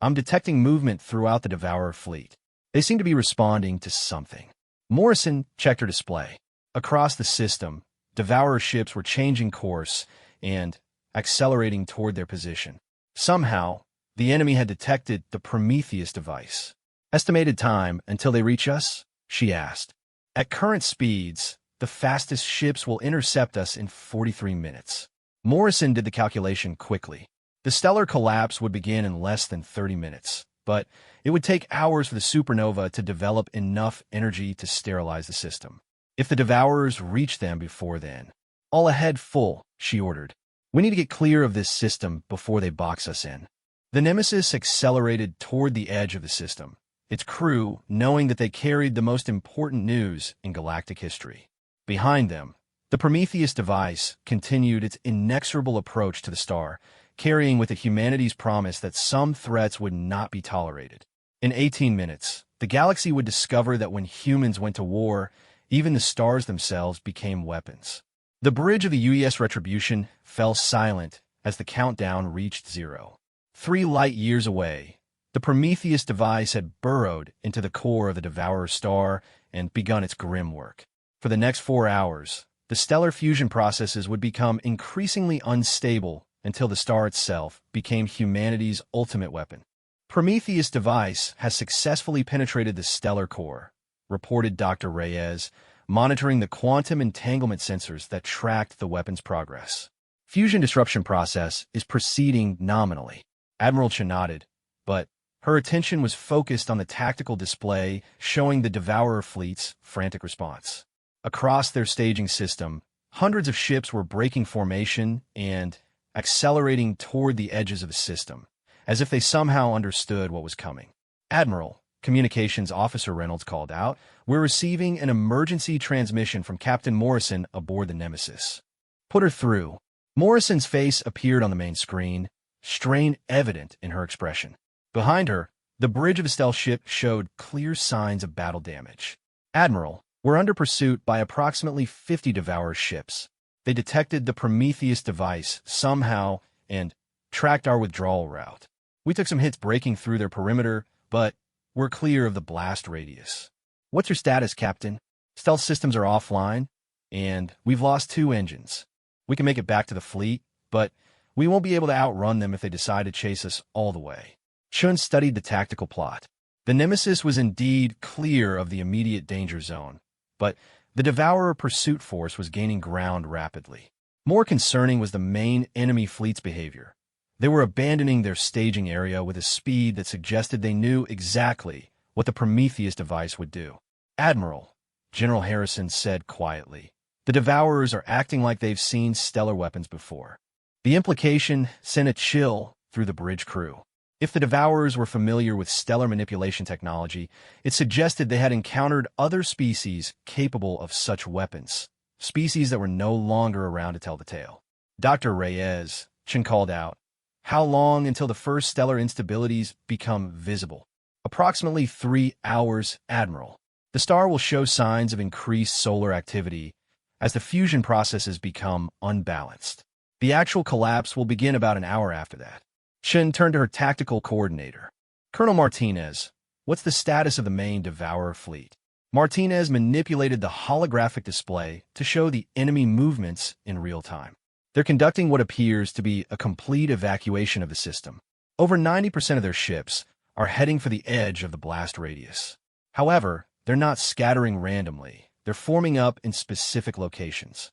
I'm detecting movement throughout the Devourer fleet. They seem to be responding to something. Morrison checked her display. Across the system, Devourer ships were changing course and accelerating toward their position. Somehow, the enemy had detected the Prometheus device. Estimated time until they reach us? She asked. At current speeds, the fastest ships will intercept us in 43 minutes. Morrison did the calculation quickly. The stellar collapse would begin in less than 30 minutes, but it would take hours for the supernova to develop enough energy to sterilize the system. If the Devourers reach them before then, all ahead full, she ordered. We need to get clear of this system before they box us in. The Nemesis accelerated toward the edge of the system, its crew knowing that they carried the most important news in galactic history. Behind them, the Prometheus device continued its inexorable approach to the star, carrying with it humanity's promise that some threats would not be tolerated. In 18 minutes, the galaxy would discover that when humans went to war, even the stars themselves became weapons. The bridge of the UES Retribution fell silent as the countdown reached 0. 3 light years away, the Prometheus device had burrowed into the core of the Devourer star and begun its grim work. For the next 4 hours, the stellar fusion processes would become increasingly unstable until the star itself became humanity's ultimate weapon. Prometheus device has successfully penetrated the stellar core, reported Dr. Reyes, monitoring the quantum entanglement sensors that tracked the weapon's progress. Fusion disruption process is proceeding nominally. Admiral Chen nodded, but her attention was focused on the tactical display showing the Devourer fleet's frantic response. Across their staging system, hundreds of ships were breaking formation and accelerating toward the edges of the system, as if they somehow understood what was coming. Admiral, Communications Officer Reynolds called out, we're receiving an emergency transmission from Captain Morrison aboard the Nemesis. Put her through. Morrison's face appeared on the main screen, strain evident in her expression. Behind her, The bridge of a stealth ship showed clear signs of battle damage. "Admiral, we're under pursuit by approximately 50 Devourer ships. They detected the Prometheus device somehow and tracked our withdrawal route. We took some hits breaking through their perimeter, but we're clear of the blast radius." "What's your status, Captain?" "Stealth systems are offline, and we've lost 2 engines. We can make it back to the fleet, but we won't be able to outrun them if they decide to chase us all the way." Chun studied the tactical plot. The Nemesis was indeed clear of the immediate danger zone, but the Devourer pursuit force was gaining ground rapidly. More concerning was the main enemy fleet's behavior. They were abandoning their staging area with a speed that suggested they knew exactly what the Prometheus device would do. "Admiral," General Harrison said quietly, "the Devourers are acting like they've seen stellar weapons before." The implication sent a chill through the bridge crew. If the Devourers were familiar with stellar manipulation technology, it suggested they had encountered other species capable of such weapons, species that were no longer around to tell the tale. "Dr. Reyes," Chen called out, "how long until the first stellar instabilities become visible?" "Approximately 3 hours, Admiral. The star will show signs of increased solar activity as the fusion processes become unbalanced. The actual collapse will begin about an hour after that." Chen turned to her tactical coordinator. "Colonel Martinez, what's the status of the main Devourer fleet?" Martinez manipulated the holographic display to show the enemy movements in real time. "They're conducting what appears to be a complete evacuation of the system. Over 90% of their ships are heading for the edge of the blast radius. However, they're not scattering randomly. They're forming up in specific locations."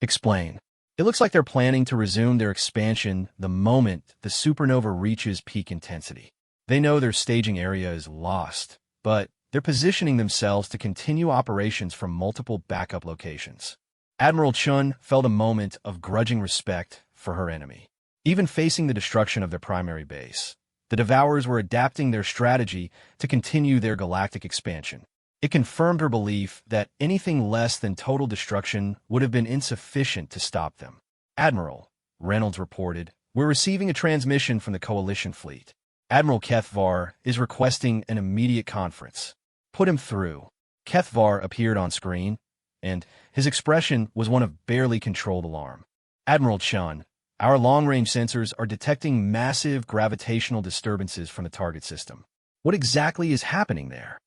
"Explain." "It looks like they're planning to resume their expansion the moment the supernova reaches peak intensity. They know their staging area is lost, but they're positioning themselves to continue operations from multiple backup locations." Admiral Chun felt a moment of grudging respect for her enemy. Even facing the destruction of their primary base, the Devourers were adapting their strategy to continue their galactic expansion. It confirmed her belief that anything less than total destruction would have been insufficient to stop them. "Admiral," Reynolds reported, "we're receiving a transmission from the Coalition fleet. Admiral Kethvar is requesting an immediate conference." "Put him through." Kethvar appeared on screen, and his expression was one of barely controlled alarm. "Admiral Chun, our long-range sensors are detecting massive gravitational disturbances from the target system. What exactly is happening there?"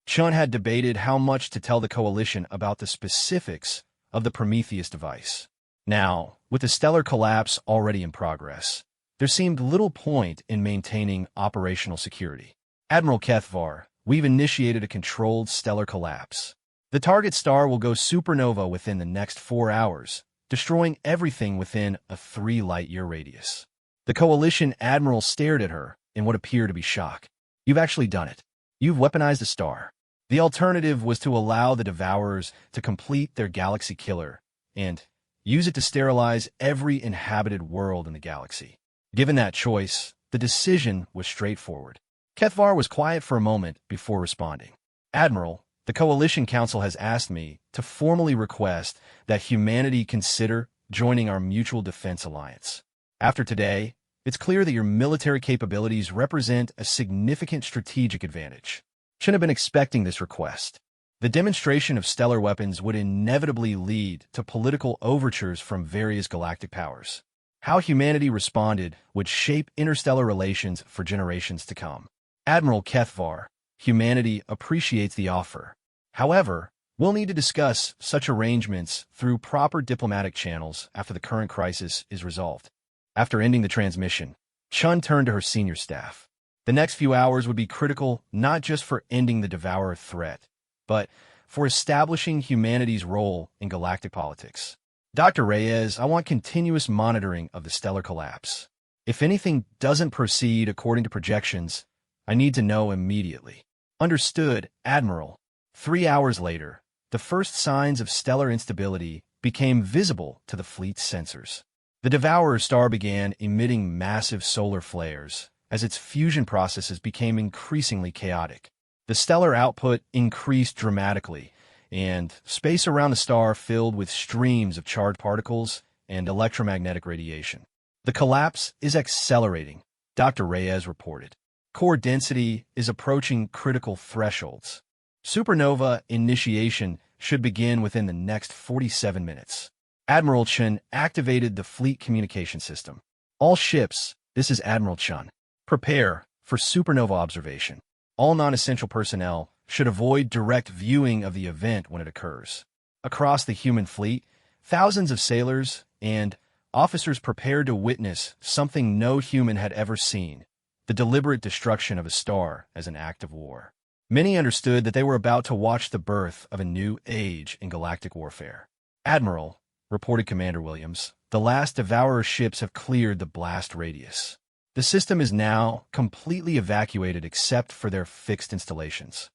Chun had debated how much to tell the Coalition about the specifics of the Prometheus device. Now, with the stellar collapse already in progress, there seemed little point in maintaining operational security. "Admiral Kethvar, we've initiated a controlled stellar collapse. The target star will go supernova within the next 4 hours, destroying everything within a 3-light-year radius." The Coalition Admiral stared at her in what appeared to be shock. "You've actually done it. You've weaponized the star." The alternative was to allow the Devourers to complete their galaxy killer and use it to sterilize every inhabited world in the galaxy. Given that choice, the decision was straightforward. Kethvar was quiet for a moment before responding. "Admiral, the Coalition Council has asked me to formally request that humanity consider joining our Mutual Defense Alliance. After today, it's clear that your military capabilities represent a significant strategic advantage." Chen had been expecting this request. The demonstration of stellar weapons would inevitably lead to political overtures from various galactic powers. How humanity responded would shape interstellar relations for generations to come. "Admiral Kethvar, humanity appreciates the offer. However, we'll need to discuss such arrangements through proper diplomatic channels after the current crisis is resolved." After ending the transmission, Chun turned to her senior staff. The next few hours would be critical not just for ending the Devourer threat, but for establishing humanity's role in galactic politics. "Dr. Reyes, I want continuous monitoring of the stellar collapse. If anything doesn't proceed according to projections, I need to know immediately." "Understood, Admiral." 3 hours later, the first signs of stellar instability became visible to the fleet's sensors. The Devourer star began emitting massive solar flares as its fusion processes became increasingly chaotic. The stellar output increased dramatically, and space around the star filled with streams of charged particles and electromagnetic radiation. "The collapse is accelerating," Dr. Reyes reported. Core density is approaching critical thresholds. Supernova initiation should begin within the next 47 minutes. Admiral Chun activated the fleet communication system. All ships, this is Admiral Chun. Prepare for supernova observation. All non-essential personnel should avoid direct viewing of the event when it occurs. Across the human fleet, thousands of sailors and officers prepared to witness something no human had ever seen: the deliberate destruction of a star as an act of war. Many understood that they were about to watch the birth of a new age in galactic warfare. "Admiral," reported Commander Williams, "the last Devourer ships have cleared the blast radius. The system is now completely evacuated except for their fixed installations."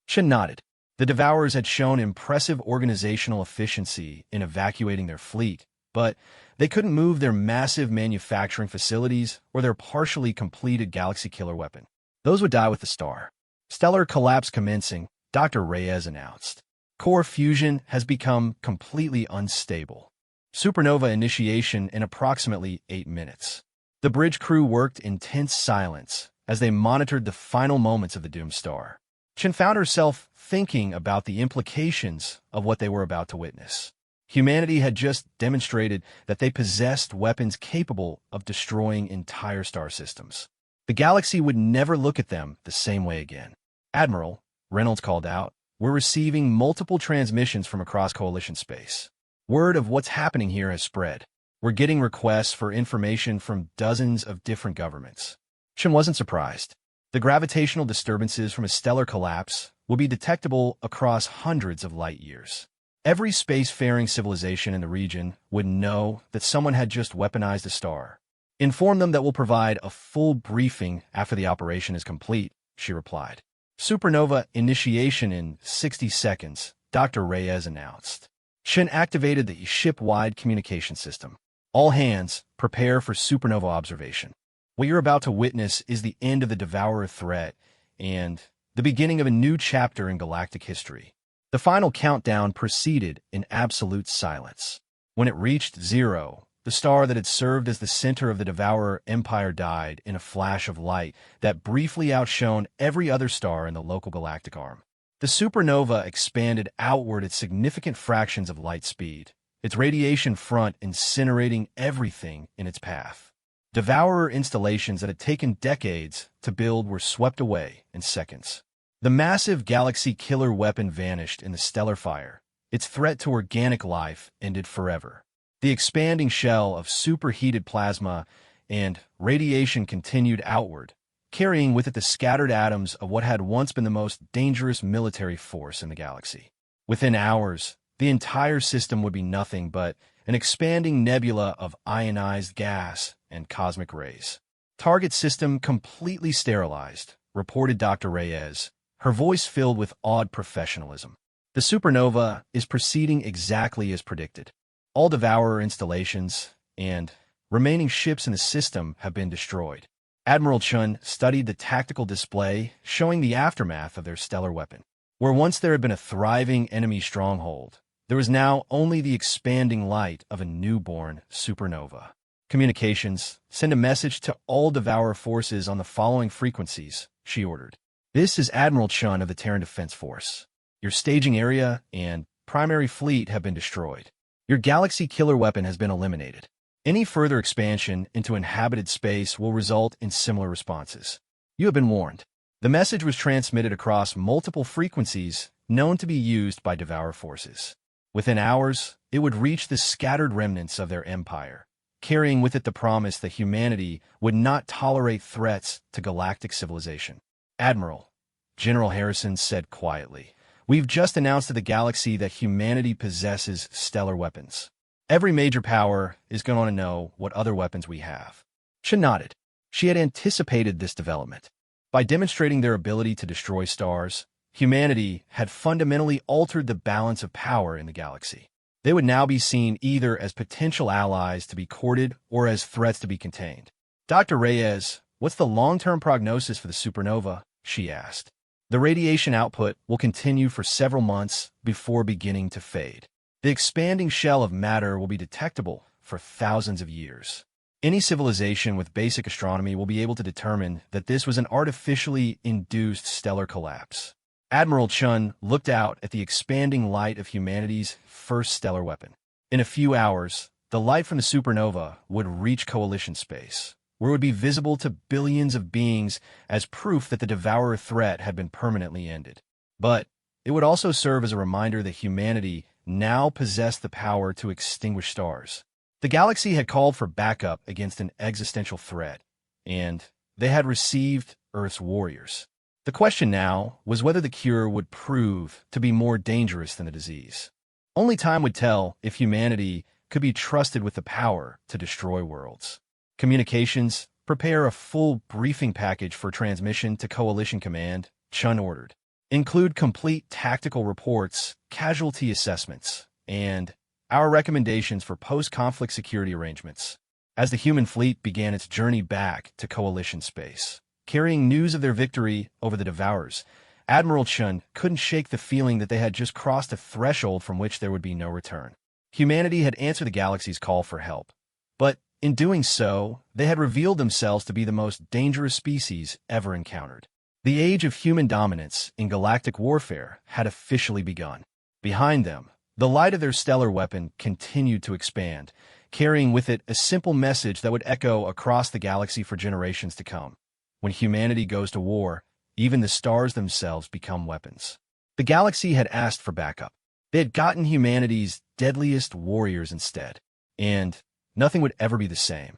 Chen nodded. The Devourers had shown impressive organizational efficiency in evacuating their fleet, but they couldn't move their massive manufacturing facilities or their partially completed galaxy killer weapon. Those would die with the star. "Stellar collapse commencing," Dr. Reyes announced. "Core fusion has become completely unstable. Supernova initiation in approximately 8 minutes." The bridge crew worked in tense silence as they monitored the final moments of the doomed star. Chen found herself thinking about the implications of what they were about to witness. Humanity had just demonstrated that they possessed weapons capable of destroying entire star systems. The galaxy would never look at them the same way again. "Admiral," Reynolds called out, "we're receiving multiple transmissions from across Coalition space. Word of what's happening here has spread. We're getting requests for information from dozens of different governments." Chen wasn't surprised. The gravitational disturbances from a stellar collapse will be detectable across hundreds of light years. Every spacefaring civilization in the region would know that someone had just weaponized a star. "Inform them that we'll provide a full briefing after the operation is complete," she replied. "Supernova initiation in 60 seconds, Dr. Reyes announced. Chen activated the ship-wide communication system. "All hands, prepare for supernova observation. What you're about to witness is the end of the Devourer threat and the beginning of a new chapter in galactic history." The final countdown proceeded in absolute silence. When it reached 0, the star that had served as the center of the Devourer Empire died in a flash of light that briefly outshone every other star in the local galactic arm. The supernova expanded outward at significant fractions of light speed, its radiation front incinerating everything in its path. Devourer installations that had taken decades to build were swept away in seconds. The massive galaxy killer weapon vanished in the stellar fire. Its threat to organic life ended forever. The expanding shell of superheated plasma and radiation continued outward, carrying with it the scattered atoms of what had once been the most dangerous military force in the galaxy. Within hours, the entire system would be nothing but an expanding nebula of ionized gas and cosmic rays. "Target system completely sterilized," reported Dr. Reyes, her voice filled with awed professionalism. "The supernova is proceeding exactly as predicted. All Devourer installations and remaining ships in the system have been destroyed." Admiral Chun studied the tactical display showing the aftermath of their stellar weapon. Where once there had been a thriving enemy stronghold, there was now only the expanding light of a newborn supernova. "Communications, send a message to all Devourer forces on the following frequencies," she ordered. "This is Admiral Chun of the Terran Defense Force. Your staging area and primary fleet have been destroyed. Your galaxy killer weapon has been eliminated. Any further expansion into inhabited space will result in similar responses. You have been warned." The message was transmitted across multiple frequencies known to be used by Devourer forces. Within hours, it would reach the scattered remnants of their empire, carrying with it the promise that humanity would not tolerate threats to galactic civilization. "Admiral," General Harrison said quietly, "we've just announced to the galaxy that humanity possesses stellar weapons. Every major power is going to know what other weapons we have." She nodded. She had anticipated this development. By demonstrating their ability to destroy stars, humanity had fundamentally altered the balance of power in the galaxy. They would now be seen either as potential allies to be courted or as threats to be contained. "Dr. Reyes, what's the long-term prognosis for the supernova?" she asked. "The radiation output will continue for several months before beginning to fade. The expanding shell of matter will be detectable for thousands of years. Any civilization with basic astronomy will be able to determine that this was an artificially induced stellar collapse. Admiral Chun looked out at the expanding light of humanity's first stellar weapon. In a few hours, the light from the supernova would reach Coalition space, where it would be visible to billions of beings as proof that the Devourer threat had been permanently ended. But it would also serve as a reminder that humanity now possessed the power to extinguish stars. The galaxy had called for backup against an existential threat, and they had received Earth's warriors. The question now was whether the cure would prove to be more dangerous than the disease. Only time would tell if humanity could be trusted with the power to destroy worlds. Communications, prepare a full briefing package for transmission to Coalition Command, Chun ordered. Include complete tactical reports, casualty assessments, and our recommendations for post-conflict security arrangements. As the human fleet began its journey back to Coalition space, carrying news of their victory over the Devourers, Admiral Chun couldn't shake the feeling that they had just crossed a threshold from which there would be no return. Humanity had answered the galaxy's call for help, but in doing so, they had revealed themselves to be the most dangerous species ever encountered. The age of human dominance in galactic warfare had officially begun. Behind them, the light of their stellar weapon continued to expand, carrying with it a simple message that would echo across the galaxy for generations to come. When humanity goes to war, even the stars themselves become weapons. The galaxy had asked for backup. They had gotten humanity's deadliest warriors instead, and nothing would ever be the same.